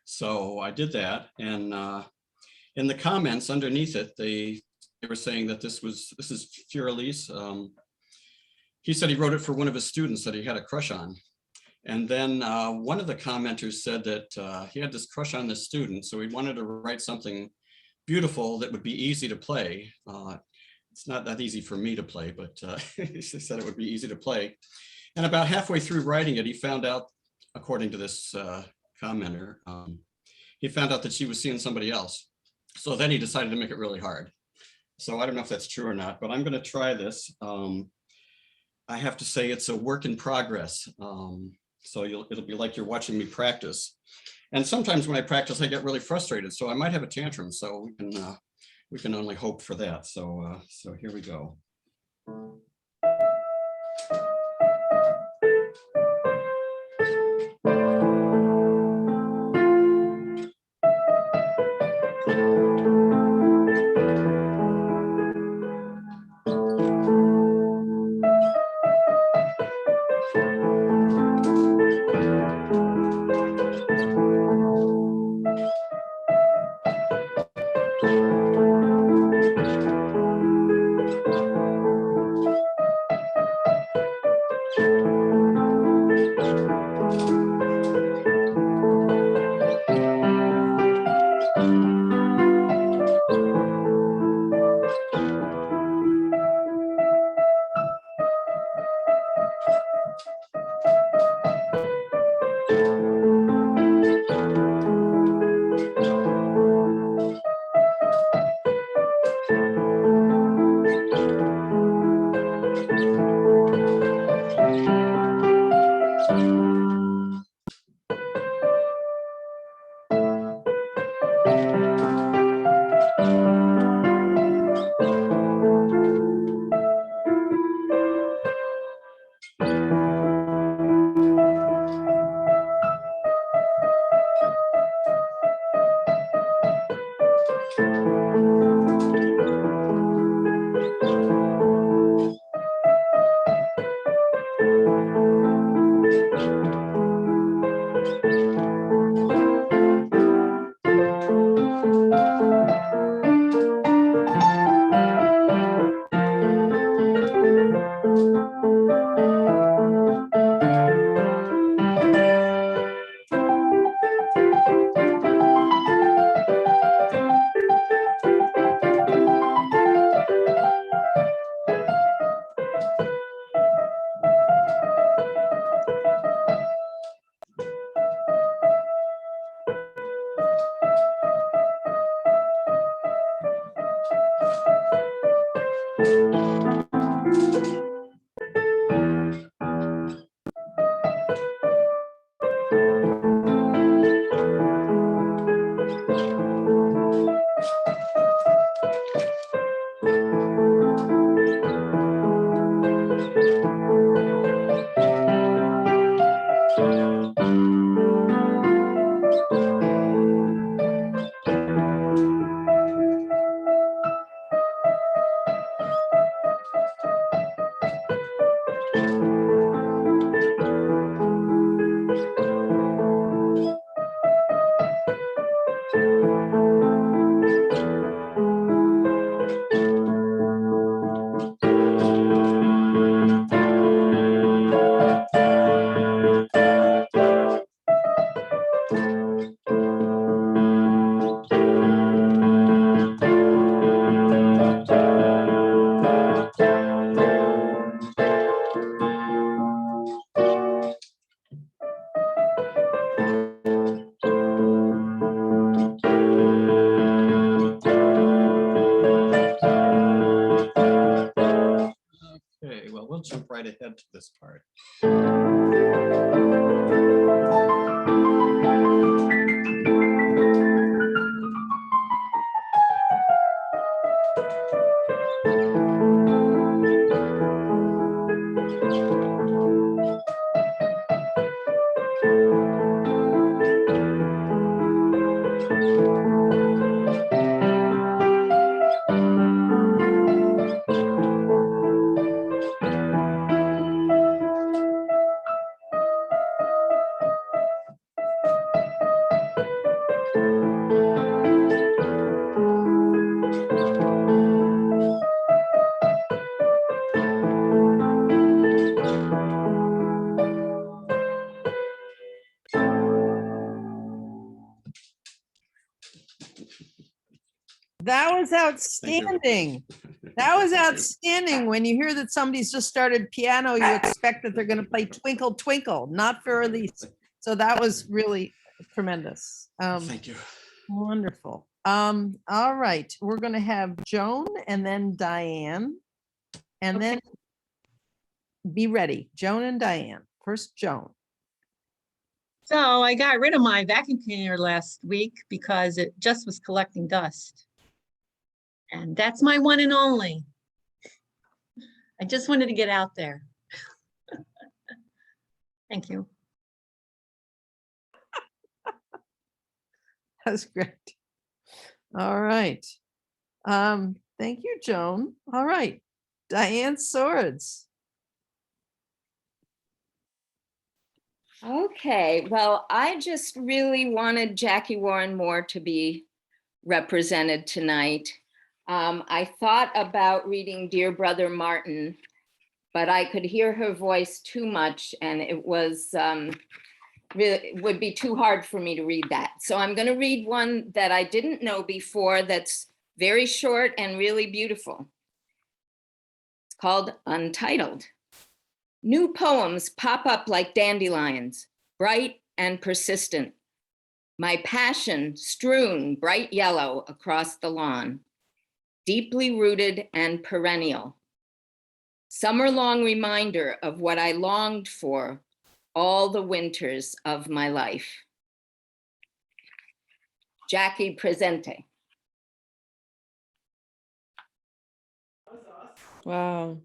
So I did that, and in the comments underneath it, they were saying that this is Furelise. He said he wrote it for one of his students that he had a crush on. And then one of the commenters said that he had this crush on this student, so he wanted to write something beautiful that would be easy to play. It's not that easy for me to play, but he said it would be easy to play. And about halfway through writing it, he found out, according to this commenter, he found out that she was seeing somebody else. So then he decided to make it really hard. So I don't know if that's true or not, but I'm going to try this. I have to say it's a work in progress. So it'll be like you're watching me practice. And sometimes when I practice, I get really frustrated. So I might have a tantrum. So we can only hope for that. So here we go. Okay, well, we'll jump right ahead to this part. That was outstanding. That was Thank you. outstanding. When you hear that somebody's just started piano, you expect that they're going to play Twinkle Twinkle, not for Elise. So that was really tremendous. Thank you. Wonderful. All right, we're going to have Joan and then Diane, and then be ready. Joan and Diane. First, Joan. So I got rid of my vacuum cleaner last week because it just was collecting dust. And that's my one and only. I just wanted to get out there. Thank you. That's great. All right. Thank you, Joan. All right. Diane Swords. Okay, well, I just really wanted Jackie Warren Moore to be represented tonight. I thought about reading Dear Brother Martin, but I could hear her voice too much and it was really, it would be too hard for me to read that. So I'm going to read one that I didn't know before that's very short and really beautiful. It's called Untitled. New poems pop up like dandelions, bright and persistent. My passion strewn bright yellow across the lawn, deeply rooted and perennial. Summer-long reminder of what I longed for all the winters of my life. Jackie Presente. Wow.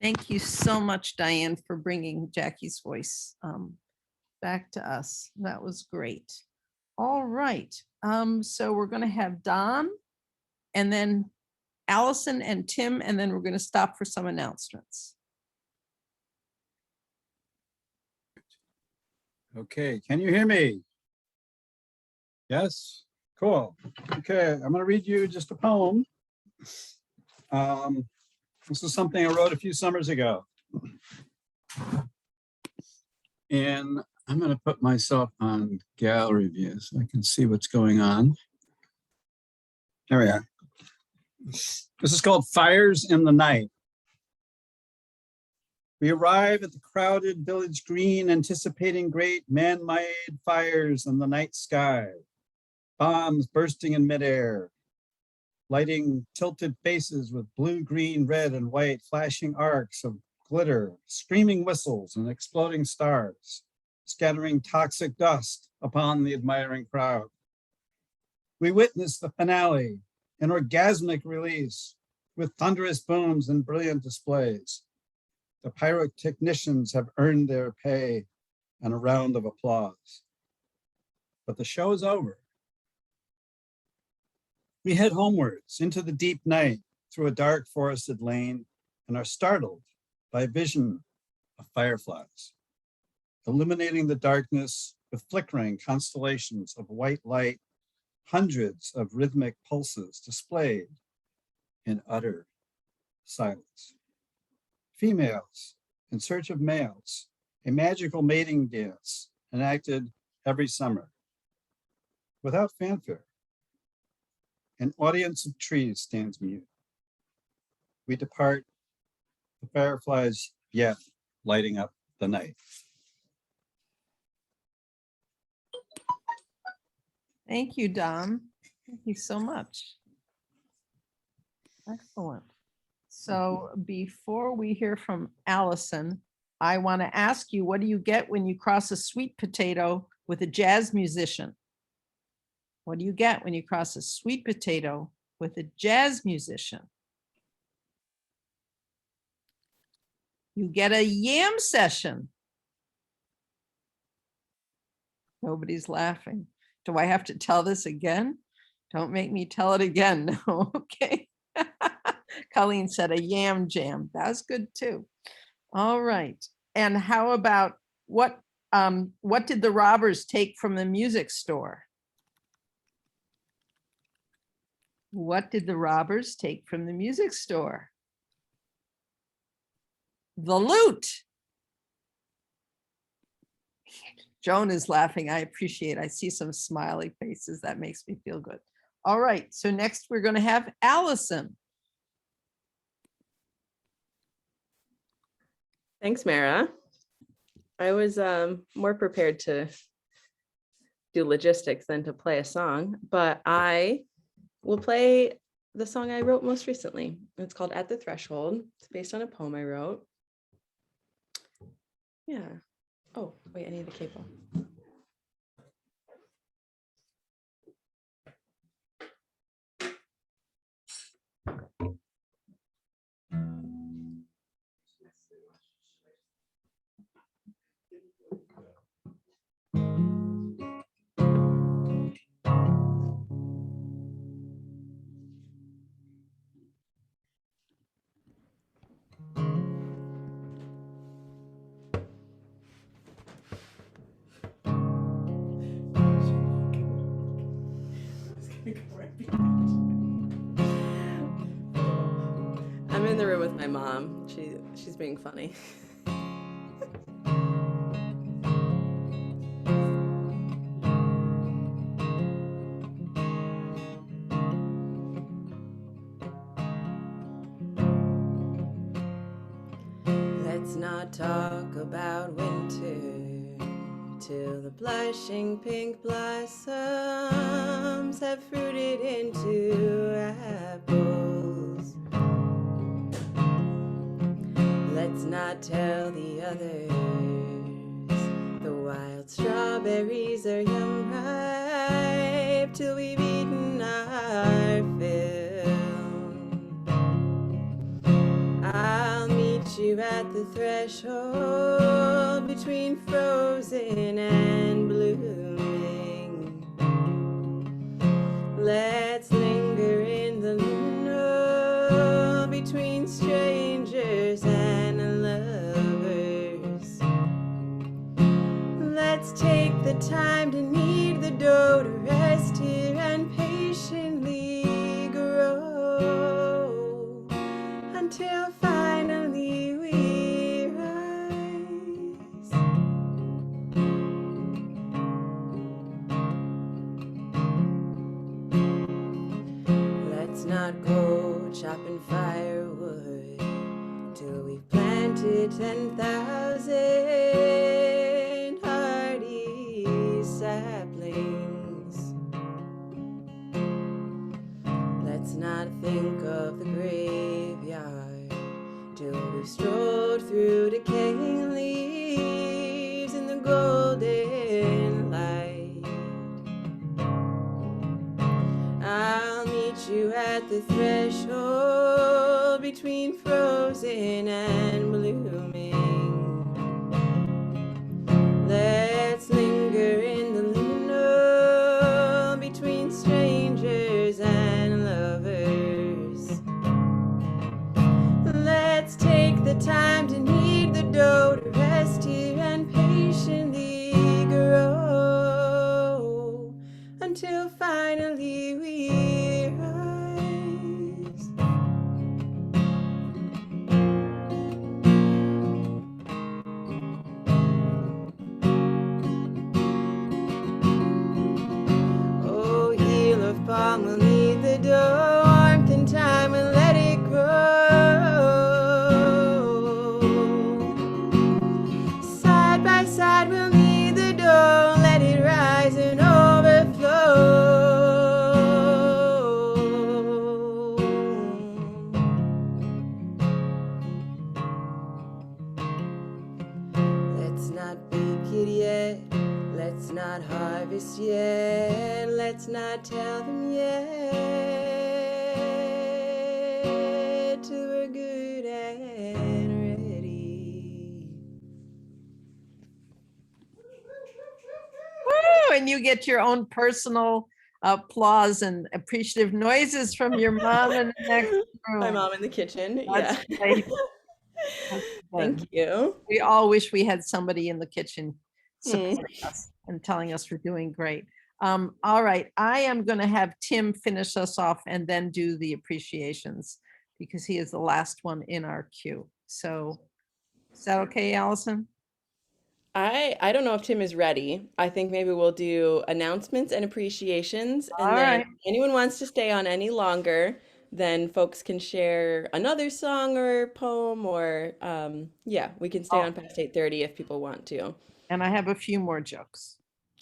Thank you so much, Diane, for bringing Jackie's voice back to us. That was great. All right. So we're going to have Don and then Allison and Tim, and then we're going to stop for some announcements. Okay, can you hear me? Yes, cool. Okay, I'm going to read you just a poem. This is something I wrote a few summers ago. And I'm going to put myself on gallery view so I can see what's going on. There we are. This is called Fires in the Night. We arrive at the crowded village green, anticipating great man-made fires in the night sky, bombs bursting in midair, lighting tilted faces with blue, green, red, and white, flashing arcs of glitter, screaming whistles, and exploding stars, scattering toxic dust upon the admiring crowd. We witness the finale, an orgasmic release with thunderous booms and brilliant displays. The pyrotechnicians have earned their pay and a round of applause. But the show is over. We head homewards into the deep night through a dark forested lane and are startled by a vision of fireflies, illuminating the darkness with flickering constellations of white light, hundreds of rhythmic pulses displayed in utter silence. Females in search of males, a magical mating dance enacted every summer without fanfare. An audience of trees stands mute. We depart, the fireflies yet lighting up the night. Thank you, Don. Thank you so much. Excellent. So before we hear from Allison, I want to ask you, what do you get when you cross a sweet potato with a jazz musician? What do you get when you cross a sweet potato with a jazz musician? You get a yam session. Nobody's laughing. Do I have to tell this again? Don't make me tell it again. No, okay. Colleen said a yam jam. That's good too. All right. And how about what did the robbers take from the music store? What did the robbers take from the music store? The lute. Joan is laughing. I appreciate. I see some smiley faces. That makes me feel good. All right. So next we're going to have Allison. Thanks, Mara. I was more prepared to do logistics than to play a song, but I will play the song I wrote most recently. It's called At the Threshold. It's based on a poem I wrote. Yeah. Oh, wait, I need the cable. I'm in the room with my mom. She's being funny. Let's not talk about winter till the blushing pink blossoms have fruited into apples. Let's not tell the others the wild strawberries are yum ripe till we've eaten our fill. I'll meet you at the threshold between frozen and blooming. Let's linger in the liminal between strangers and lovers. Let's take the time to knead the dough to rest here and patiently grow until finally we rise. Let's not go chopping firewood till we've planted 10,000 hardy saplings. Let's not think of the graveyard till we've strolled through decaying leaves in the golden light. I'll meet you at the threshold between frozen and blooming. Let's linger in the liminal between strangers and lovers. Let's take the time to knead the dough to rest here and patiently grow until finally we rise. Oh, heel of palm will knead the dough, warmth and time and let it grow. Side by side we'll knead the dough, let it rise and overflow. Let's not bake it yet, let's not harvest yet, let's not tell them yet till we're good and ready. Woo, and you get your own personal applause and appreciative noises from your mom in the next room. My mom in the kitchen. That's Yeah. great. That's Thank good. you. We all wish we had somebody in the kitchen supporting us and telling us we're doing great. All right, I am going to have Tim finish us off and then do the appreciations because he is the last one in our queue. So is that okay, Allison? I don't know if Tim is ready. I think maybe we'll do announcements and appreciations, and All then right. if anyone wants to stay on any longer, then folks can share another song or poem, or yeah, we can stay Oh, on past 8:30 if people want to. and I have a few more jokes.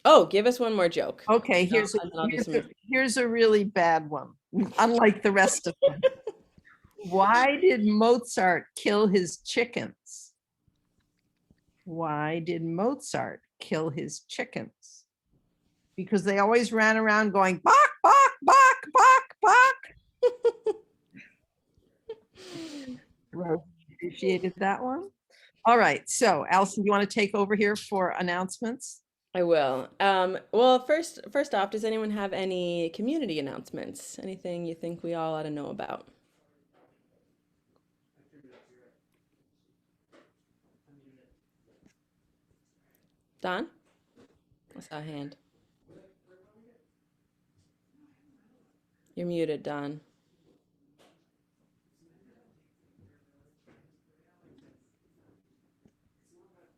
Oh, give us one more joke. Okay, And I'll do some. here's a really bad one, unlike the rest of them. Why did Mozart kill his chickens? Why did Mozart kill his chickens? Because they always ran around going, bok, bok, bok, bok, bok. Rose appreciated that one. All right, so Allison, do you want to take over here for announcements? I will. Well, first off, does anyone have any community announcements? Anything you think we all ought to know about? Don? I saw a hand. You're muted, Don.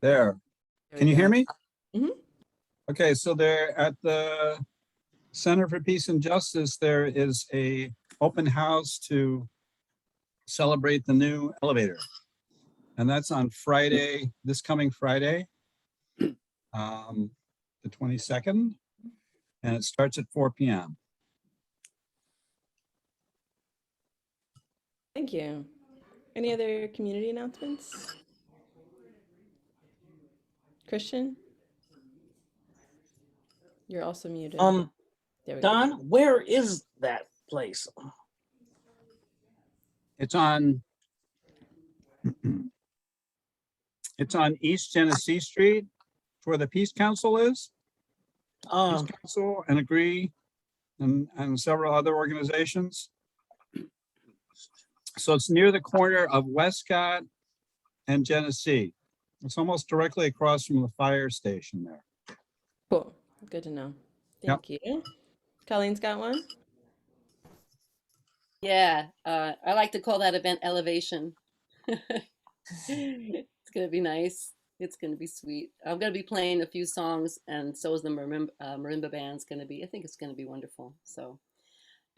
There. There Can we you hear go. me? Mhm. Okay, so there at the Center for Peace and Justice, there is a open house to celebrate the new elevator. And that's on Friday, this coming Friday, the 22nd, and it starts at 4 p.m. Thank you. Any other community announcements? Christian? You're also muted. There we go. Don, where is that place? It's on East Genesee Street, where the Peace Council is. Peace Council and Agree and several other organizations. So it's near the corner of Westcott and Genesee. It's almost directly across from the fire station there. Cool. Good to know. Thank you. Colleen's got one. Yeah, I like to call that event Elevation. It's gonna be nice. It's gonna be sweet. I'm gonna be playing a few songs, and so is the marimba band's gonna be. I think it's gonna be wonderful. So,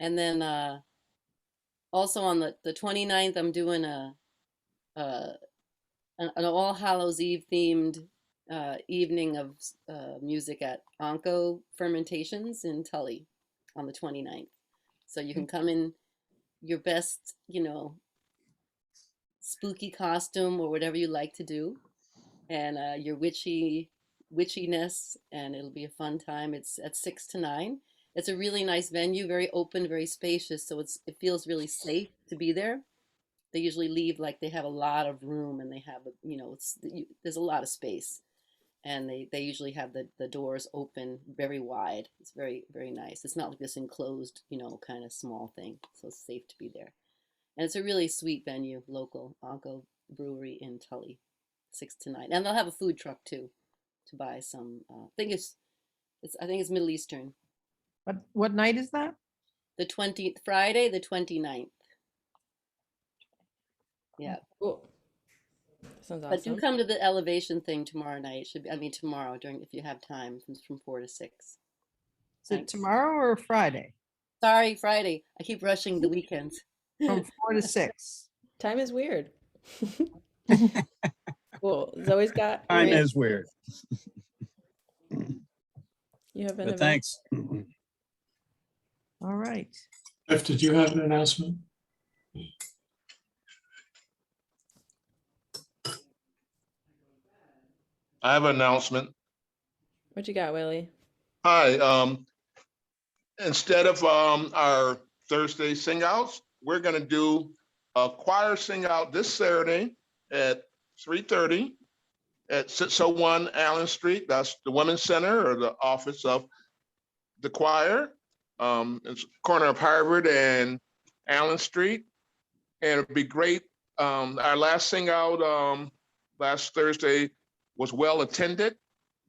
and then also on the 29th, I'm doing an All Hallows Eve themed evening of music at Onco Fermentations in Tully on the 29th. So you can come in your best, spooky costume or whatever you like to do, and your witchiness, and it'll be a fun time. It's at 6 to 9. It's a really nice venue, very open, very spacious, so it feels really safe to be there. They usually leave like they have a lot of room, and they have there's a lot of space, and they usually have the doors open very wide. It's very, very nice. It's not like this enclosed, kind of small thing, so it's safe to be there. And it's a really sweet venue, local Onco Brewery in Tully, 6 to 9. And they'll have a food truck too, to buy some. I think it's Middle Eastern. What night is that? Friday, the 29th. Yeah. Cool. Sounds awesome. But do come to the Elevation thing tomorrow night. Tomorrow if you have time, from 4 to 6. Is it tomorrow or Friday? Sorry, Friday. I keep rushing the weekends. From 4 to 6. Time is weird. Cool. Zoe's got. Time is weird. You have an But event? thanks. All right. Jeff, did you have an announcement? I have an announcement. What you got, Willie? Hi. Instead of our Thursday sing-outs, we're going to do a choir sing-out this Saturday at 3:30 at 601 Allen Street. That's the Women's Center, or the office of the choir. It's corner of Harvard and Allen Street. And it'd be great. Our last sing-out last Thursday was well attended.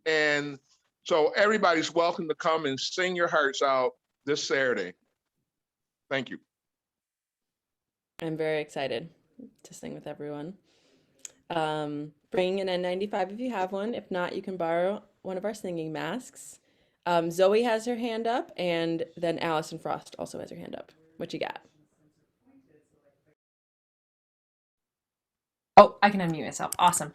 And so everybody's welcome to come and sing your hearts out this Saturday. Thank you. I'm very excited to sing with everyone. bring an N95 if you have one. If not, you can borrow one of our singing masks. Zoe has her hand up, and then Allison Frost also has her hand up. What you got? Oh, I can unmute myself. Awesome.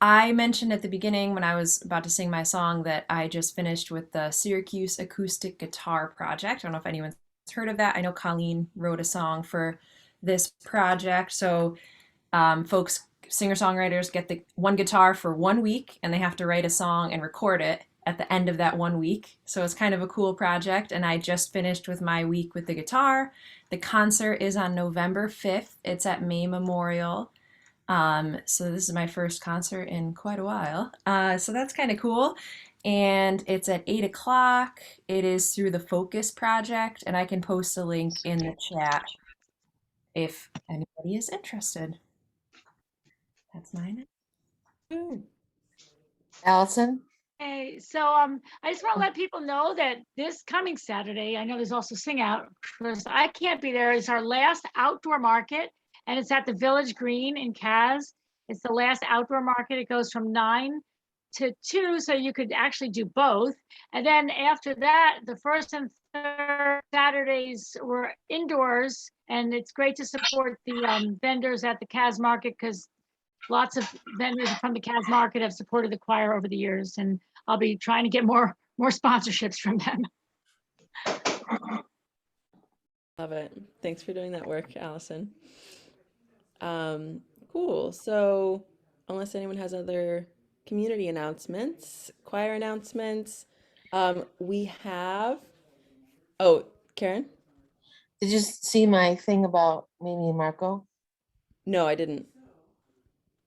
I mentioned at the beginning when I was about to sing my song that I just finished with the Syracuse acoustic guitar project. I don't know if anyone's heard of that. I know Colleen wrote a song for this project. So folks, singer-songwriters get the one guitar for 1 week and they have to write a song and record it at the end of that 1 week. So it's kind of a cool project. And I just finished with my week with the guitar. The concert is on November 5th. It's at May Memorial. So this is my first concert in quite a while. So that's kind of cool. And it's at 8 o'clock. It is through the Focus Project, and I can post a link in the chat if anybody is interested. That's mine. Allison? Hey, so I just want to let people know that this coming Saturday, I know there's also Sing Out, because I can't be there. It's our last outdoor market, and it's at the Village Green in Kaz. It's the last outdoor market. It goes from 9 to 2, so you could actually do both. And then after that, the first and third Saturdays were indoors, and it's great to support the vendors at the Kaz Market, because lots of vendors from the Kaz Market have supported the choir over the years, and I'll be trying to get more sponsorships from them. Love it. Thanks for doing that work, Allison. Cool. So unless anyone has other community announcements, choir announcements, we have, oh, Karen? Did you see my thing about Mimi and Marco? No, I didn't.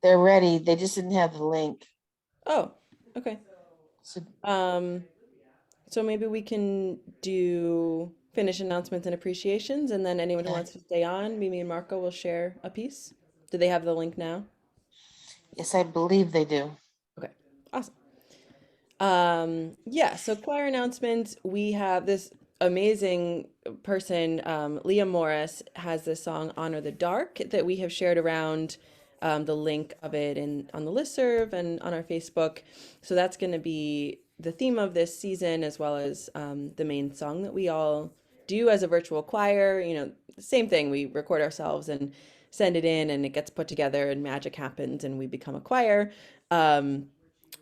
They're ready. They just didn't have the link. Oh, okay. So maybe we can do finish announcements and appreciations, and then anyone who wants to stay on, Mimi and Marco will share a piece. Do they have the link now? Yes, I believe they do. Okay, awesome. Yeah, so choir announcements, we have this amazing person, Leah Morris, has this song Honor the Dark that we have shared around, the link of it on the listserv and on our Facebook. So that's going to be the theme of this season, as well as the main song that we all do as a virtual choir. You know, same thing, we record ourselves and send it in, and it gets put together and magic happens and we become a choir.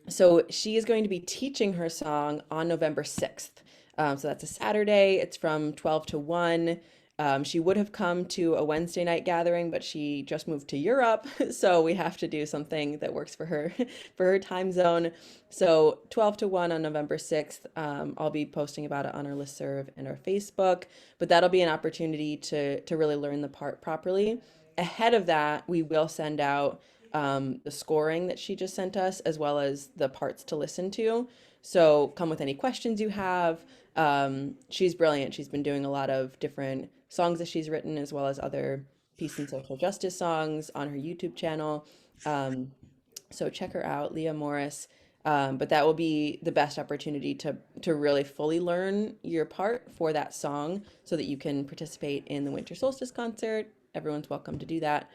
So she is going to be teaching her song on November 6th. So that's a Saturday. It's from 12 to 1. She would have come to a Wednesday night gathering, but she just moved to Europe. So we have to do something that works for her, for her time zone. So 12 to 1 on November 6th. I'll be posting about it on our listserv and our Facebook, but that'll be an opportunity to really learn the part properly. Ahead of that, we will send out the scoring that she just sent us, as well as the parts to listen to. So come with any questions you have. She's brilliant. She's been doing a lot of different songs that she's written, as well as other peace and social justice songs on her YouTube channel. So check her out, Leah Morris. But that will be the best opportunity to really fully learn your part for that song, so that you can participate in the Winter Solstice concert. Everyone's welcome to do that.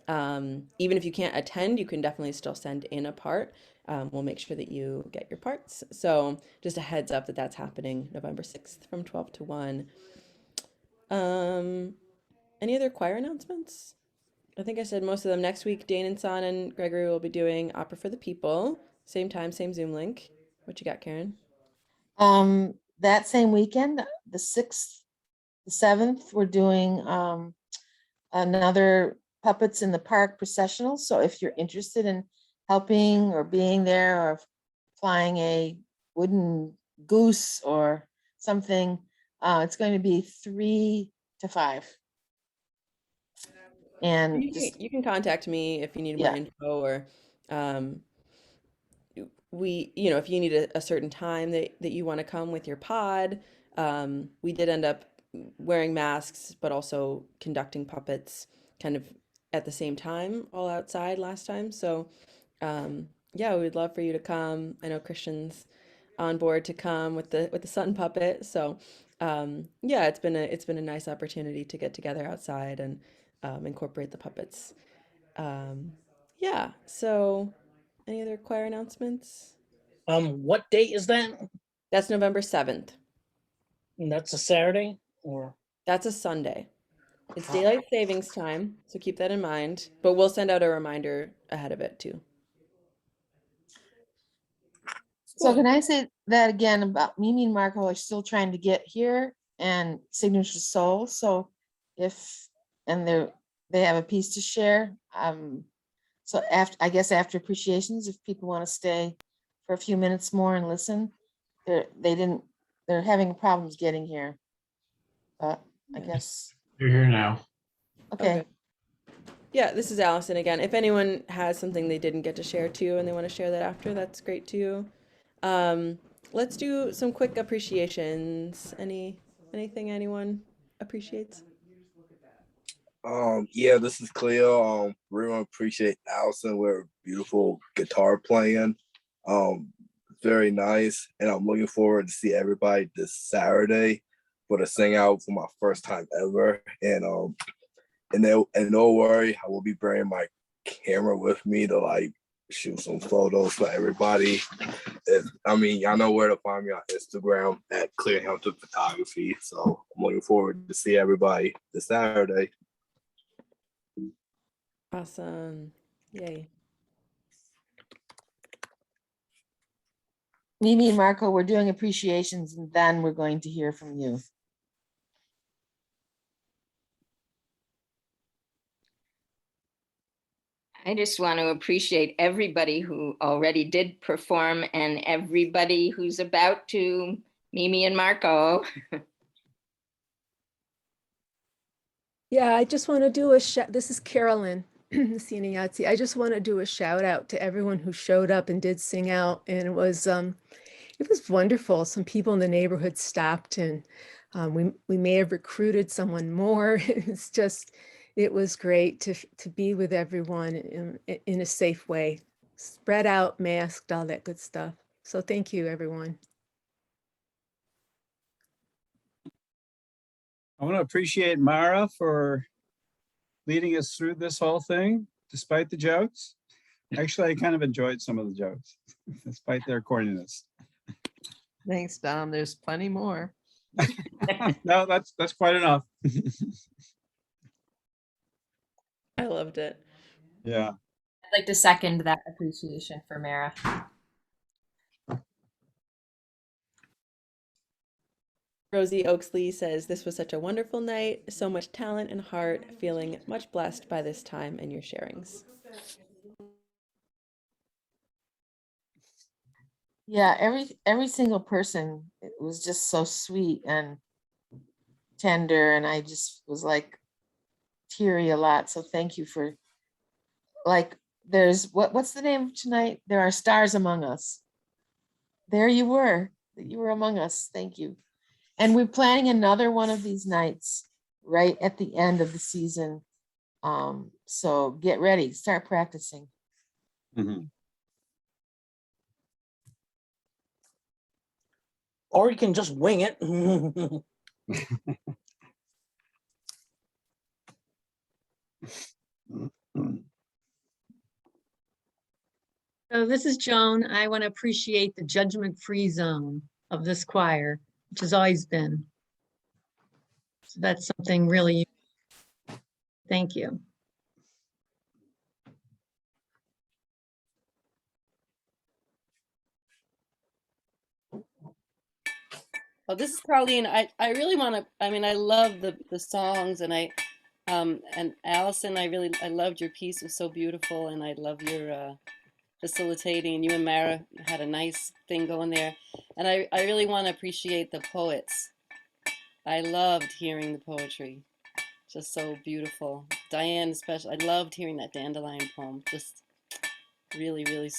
Even if you can't attend, you can definitely still send in a part. We'll make sure that you get your parts. So just a heads up that that's happening November 6th from 12 to 1. Any other choir announcements? I think I said most of them. Next week, Dane and Son and Gregory will be doing Opera for the People. Same time, same Zoom link. What you got, Karen? That same weekend, the 6th, the 7th, we're doing another Puppets in the Park processional. So if you're interested in helping or being there or flying a wooden goose or something, it's going to be 3 to 5. And you can contact me if you need more info, or if you need a certain time that you want to come with your pod. We did end up wearing masks, but also conducting puppets kind of at the same time, all outside last time. So yeah, we'd love for you to come. I know Christian's on board to come with the sun puppet. So yeah, it's been a nice opportunity to get together outside and incorporate the puppets. Yeah, so any other choir announcements? What date is that? That's November 7th. And that's a Saturday or? That's a Sunday. It's daylight savings time, so keep that in mind, but we'll send out a reminder ahead of it too. So can I say that again about Mimi and Marco are still trying to get here and Signature Soul. So if, and they have a piece to share. So after, I guess after appreciations, if people want to stay for a few minutes more and listen, they're having problems getting here. But I guess, You're here now. okay. Yeah, this is Allison again. If anyone has something they didn't get to share too and they want to share that after, that's great too. Let's do some quick appreciations. Anything anyone appreciates? Yeah, this is Cleo. Really appreciate Allison with her beautiful guitar playing. Very nice. And I'm looking forward to see everybody this Saturday for the sing out for my first time ever. And don't worry, I will be bringing my camera with me to like shoot some photos for everybody. Y'all know where to find me on Instagram at Clearhampton Photography. So I'm looking forward to see everybody this Saturday. Awesome. Yay. Mimi and Marco, we're doing appreciations and then we're going to hear from you. I just want to appreciate everybody who already did perform and everybody who's about to, Mimi and Marco. Yeah, I just want to do this is Carolyn, Singing Yahtzee. I just want to do a shout out to everyone who showed up and did sing out. And it was wonderful. Some people in the neighborhood stopped and we may have recruited someone more. It was great to be with everyone in a safe way, spread out, masked, all that good stuff. So thank you, everyone. I want to appreciate Mara for leading us through this whole thing, despite the jokes. Actually, I kind of enjoyed some of the jokes, despite their corniness. Thanks, Don. There's plenty more. No, that's quite enough. I loved it. Yeah. I'd like to second that appreciation for Mara. Rosie Oaksley says, this was such a wonderful night, so much talent and heart, feeling much blessed by this time and your sharings. Yeah, every single person, it was just so sweet and tender, and I just was like teary a lot. So thank you for, like, there's what's the name of tonight? There are stars among us. There you were among us. Thank you. And we're planning another one of these nights right at the end of the season. So get ready, start practicing. Mm-hmm. Or you can just wing it. So this is Joan. I want to appreciate the judgment-free zone of this choir, which has always been. So that's something really, thank you. Oh, this is Colleen. I really want to, I love the songs and Allison, I loved your piece. It was so beautiful, and I love your facilitating, and you and Mara had a nice thing going there. And I really want to appreciate the poets. I loved hearing the poetry. Just so beautiful. Diane especially, I loved hearing that dandelion poem. Just really, really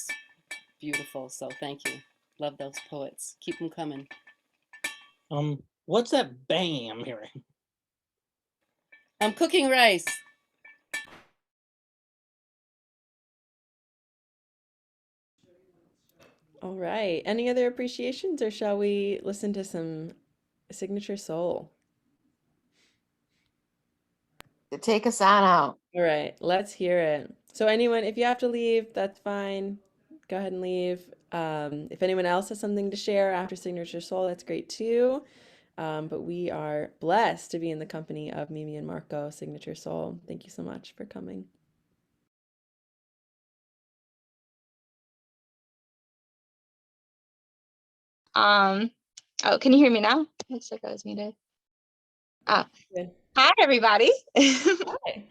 beautiful. So thank you. Love those poets. Keep them coming. What's that banging I'm hearing? I'm cooking rice. All right. Any other appreciations, or shall we listen to some Signature Soul? To take us on out. All right, let's hear it. So anyone, if you have to leave, that's fine. Go ahead and leave. If anyone else has something to share after Signature Soul, that's great too. But we are blessed to be in the company of Mimi and Marco, Signature Soul. Thank you so much for coming. Oh, can you hear me now? Looks like I was muted. Ah, Good. hi everybody. Hi.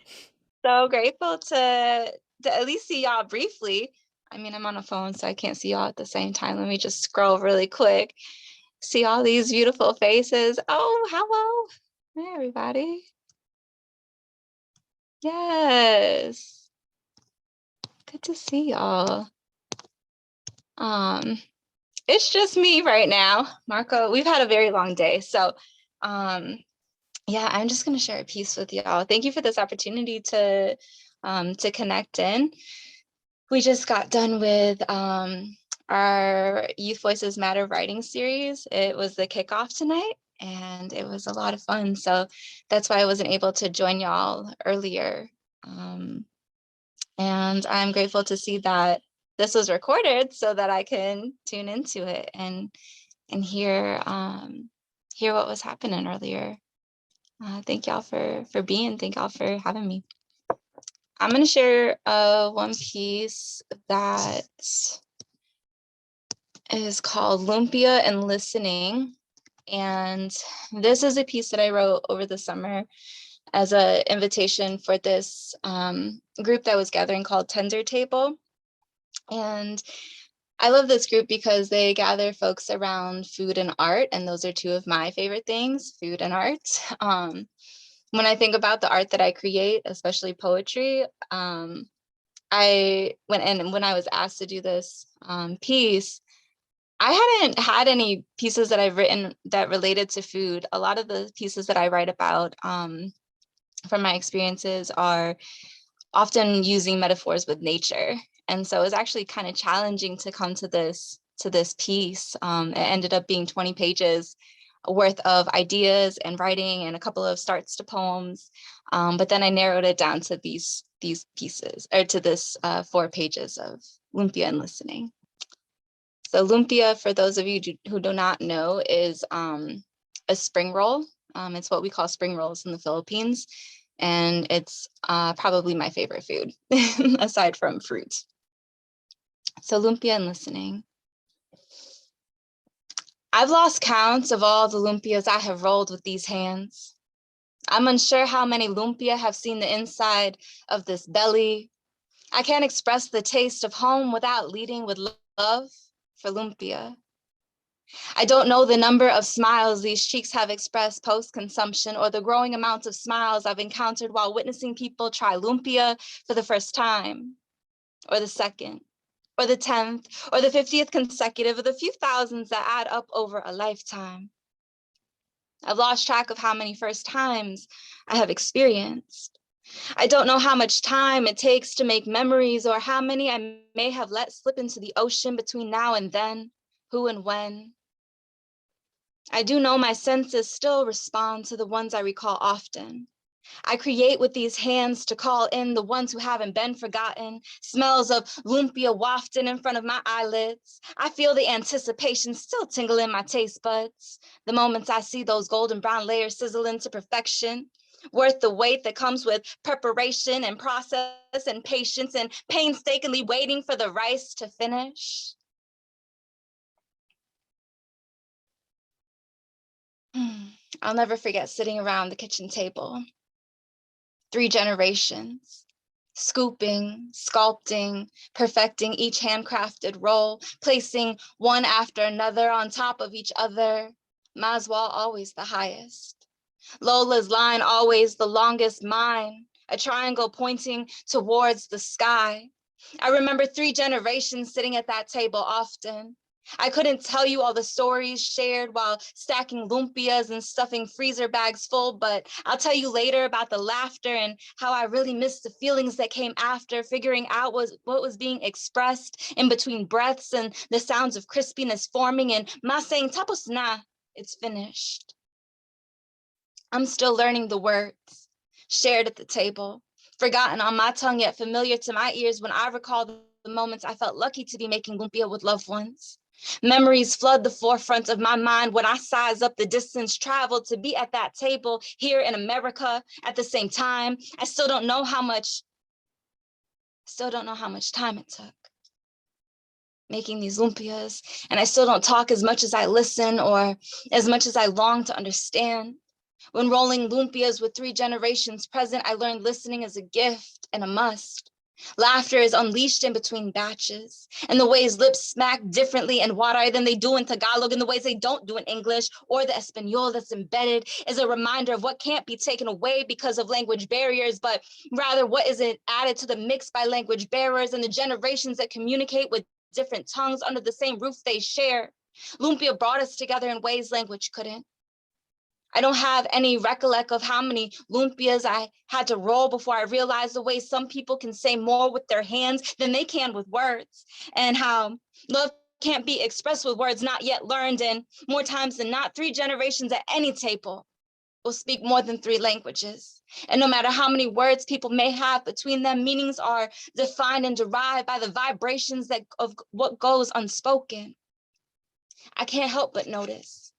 So grateful to at least see y'all briefly. I mean, I'm on a phone, so I can't see y'all at the same time. Let me just scroll really quick. See all these beautiful faces. Oh, hello. Hey, everybody. Yes. Good to see y'all. It's just me right now. Marco, we've had a very long day. So yeah, I'm just gonna share a piece with y'all. Thank you for this opportunity to connect in. We just got done with our Youth Voices Matter writing series. It was the kickoff tonight and it was a lot of fun. So that's why I wasn't able to join y'all earlier. And I'm grateful to see that this was recorded so that I can tune into it and hear what was happening earlier. Thank y'all for being. Thank y'all for having me. I'm going to share one piece that is called Lumpia and Listening. And this is a piece that I wrote over the summer as an invitation for this group that was gathering called Tender Table. And I love this group because they gather folks around food and art. And those are two of my favorite things, food and art. When I think about the art that I create, especially poetry, when I was asked to do this piece, I hadn't had any pieces that I've written that related to food. A lot of the pieces that I write about from my experiences are often using metaphors with nature. And so it was actually kind of challenging to come to this piece. It ended up being 20 pages worth of ideas and writing and a couple of starts to poems. But then I narrowed it down to these pieces, or to this 4 pages of Lumpia and Listening. So Lumpia, for those of you who do not know, is a spring roll. It's what we call spring rolls in the Philippines. And it's probably my favorite food, aside from fruit. So Lumpia and Listening. I've lost count of all the lumpias I have rolled with these hands. I'm unsure how many lumpia have seen the inside of this belly. I can't express the taste of home without leading with love for lumpia. I don't know the number of smiles these cheeks have expressed post-consumption, or the growing amount of smiles I've encountered while witnessing people try lumpia for the first time, or the second, or the 10th, or the 50th consecutive, or the few thousands that add up over a lifetime. I've lost track of how many first times I have experienced. I don't know how much time it takes to make memories, or how many I may have let slip into the ocean between now and then, who and when. I do know my senses still respond to the ones I recall often. I create with these hands to call in the ones who haven't been forgotten. Smells of lumpia wafting in front of my eyelids. I feel the anticipation still tingle in my taste buds. The moments I see those golden brown layers sizzle into perfection. Worth the wait that comes with preparation and process and patience and painstakingly waiting for the rice to finish. I'll never forget sitting around the kitchen table. 3 generations, scooping, sculpting, perfecting each handcrafted roll, placing one after another on top of each other. Maswal always the highest. Lola's line always the longest, mine, a triangle pointing towards the sky. I remember 3 generations sitting at that table often. I couldn't tell you all the stories shared while stacking lumpias and stuffing freezer bags full, but I'll tell you later about the laughter and how I really missed the feelings that came after, figuring out what was being expressed in between breaths and the sounds of crispiness forming, and ma saying, tapos na, it's finished. I'm still learning the words shared at the table, forgotten on my tongue, yet familiar to my ears when I recall the moments I felt lucky to be making lumpia with loved ones. Memories flood the forefront of my mind when I size up the distance traveled to be at that table here in America at the same time. I still don't know how much time it took making these lumpias, and I still don't talk as much as I listen or as much as I long to understand. When rolling lumpias with 3 generations present, I learned listening is a gift and a must. Laughter is unleashed in between batches, and the ways lips smack differently in Waray than they do in Tagalog, and the ways they don't do in English or the Espanol that's embedded is a reminder of what can't be taken away because of language barriers, but rather what is it added to the mix by language bearers and the generations that communicate with different tongues under the same roof they share. Lumpia brought us together in ways language couldn't. I don't have any recollect of how many lumpias I had to roll before I realized the way some people can say more with their hands than they can with words, and how love can't be expressed with words not yet learned, and more times than not, 3 generations at any table will speak more than 3 languages. And no matter how many words people may have between them, meanings are defined and derived by the vibrations of what goes unspoken. I can't help but notice.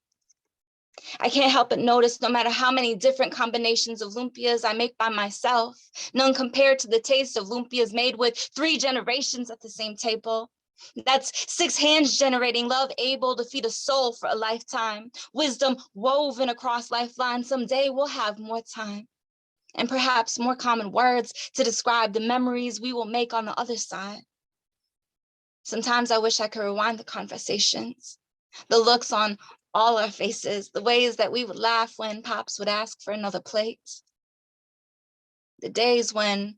No matter how many different combinations of lumpias I make by myself, none compared to the taste of lumpias made with 3 generations at the same table. That's 6 hands generating love able to feed a soul for a lifetime, wisdom woven across lifelines. Someday we'll have more time and perhaps more common words to describe the memories we will make on the other side. Sometimes I wish I could rewind the conversations, the looks on all our faces, the ways that we would laugh when Pops would ask for another plate. The days when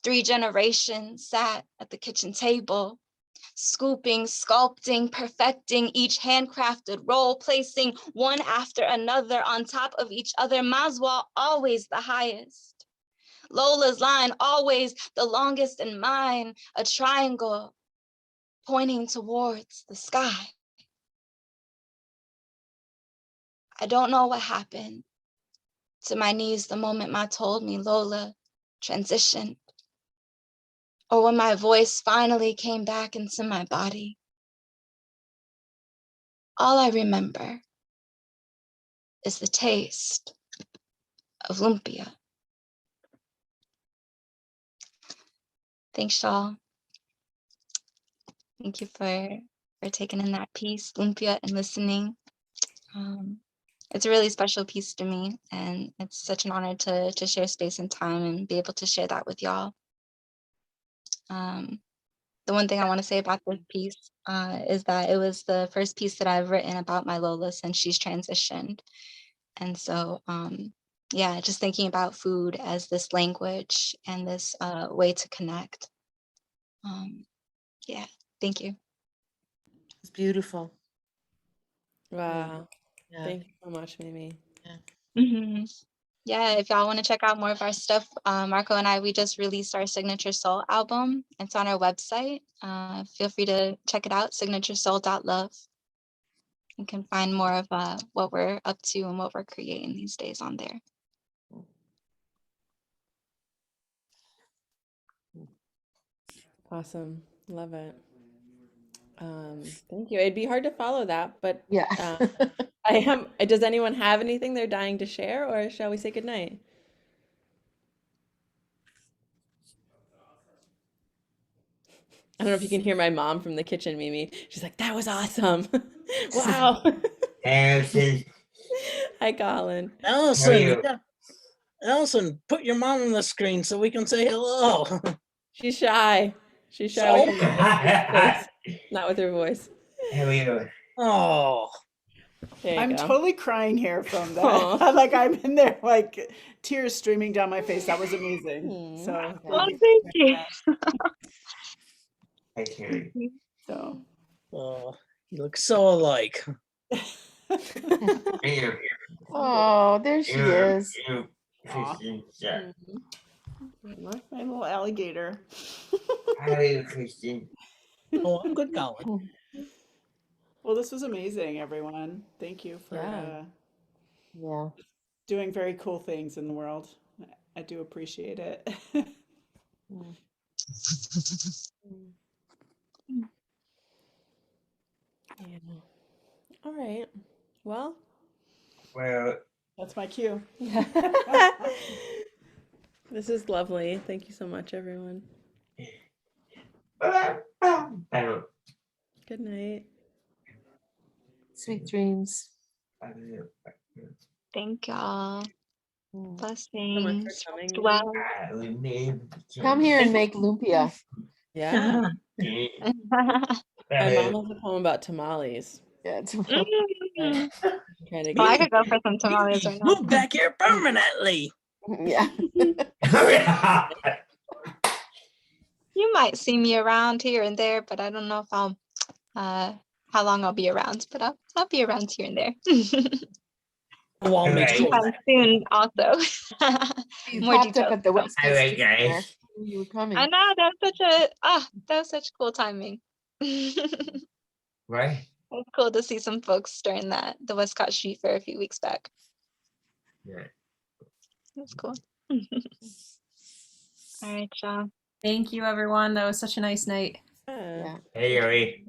3 generations sat at the kitchen table, scooping, sculpting, perfecting each handcrafted roll, placing one after another on top of each other, Maswa always the highest. Lola's line always the longest, and mine a triangle pointing towards the sky. I don't know what happened to my knees the moment Ma told me Lola transitioned, or when my voice finally came back into my body. All I remember is the taste of lumpia. Thanks, y'all. Thank you for taking in that piece, lumpia, and listening. It's a really special piece to me, and it's such an honor to share space and time and be able to share that with y'all. The one thing I want to say about this piece is that it was the first piece that I've written about my Lola since she's transitioned. And so, yeah, just thinking about food as this language and this way to connect. Yeah, thank you. It's beautiful. Wow. Yeah. Thank you so much, Mimi. Yeah, if y'all want to check out more of our stuff, Marco and I, we just released our Signature Soul album. It's on our website. Feel free to check it out, signaturesoul.love. You can find more of what we're up to and what we're creating these days on there. Awesome. Love it. Thank you. It'd be hard to follow that, but yeah. Does anyone have anything they're dying to share, or shall we say goodnight? I don't know if you can hear my mom from the kitchen, Mimi. She's like, that was awesome. Wow. Allison. Hi, Colin. Allison, Allison, put your mom on the screen so we can say hello. She's shy. She's shy So- with her face, not with her voice. How are you? Oh. There you I'm go. totally crying here from that. Aw. Like I'm in there, like tears streaming down my face. That was amazing. So thank you. So Oh, you look so alike. Oh, there she is. my little alligator. How are you, Christian? Oh, I'm good, Colin. Well, this was amazing, everyone. Thank you for Yeah. doing very cool things in the world. I do appreciate it. Yeah. All right. Well, That's my cue. this is lovely. Thank you so much, everyone. Good night. Sweet dreams. Thank y'all. Blessings. coming. Well. Come here and make lumpia. Yeah. My mom has a poem about tamales. Yeah, it's Mm. Trying to Oh, I get could go for some tamales right now. Move back here permanently. Yeah. You might see me around here and there, but I don't know if I'll how long I'll be around, but I'll be around here and there. I'll make sure. Sometime soon also. You More popped up details. at the West All Coast right, Street Fair. guys. You were coming. I know that was such cool timing. It Right? was cool to see some folks during the Westcott Street Fair a few weeks back. Yeah. That's cool. All right, y'all. Thank you, everyone. That was such a nice night. Yeah. Hey, Yuri.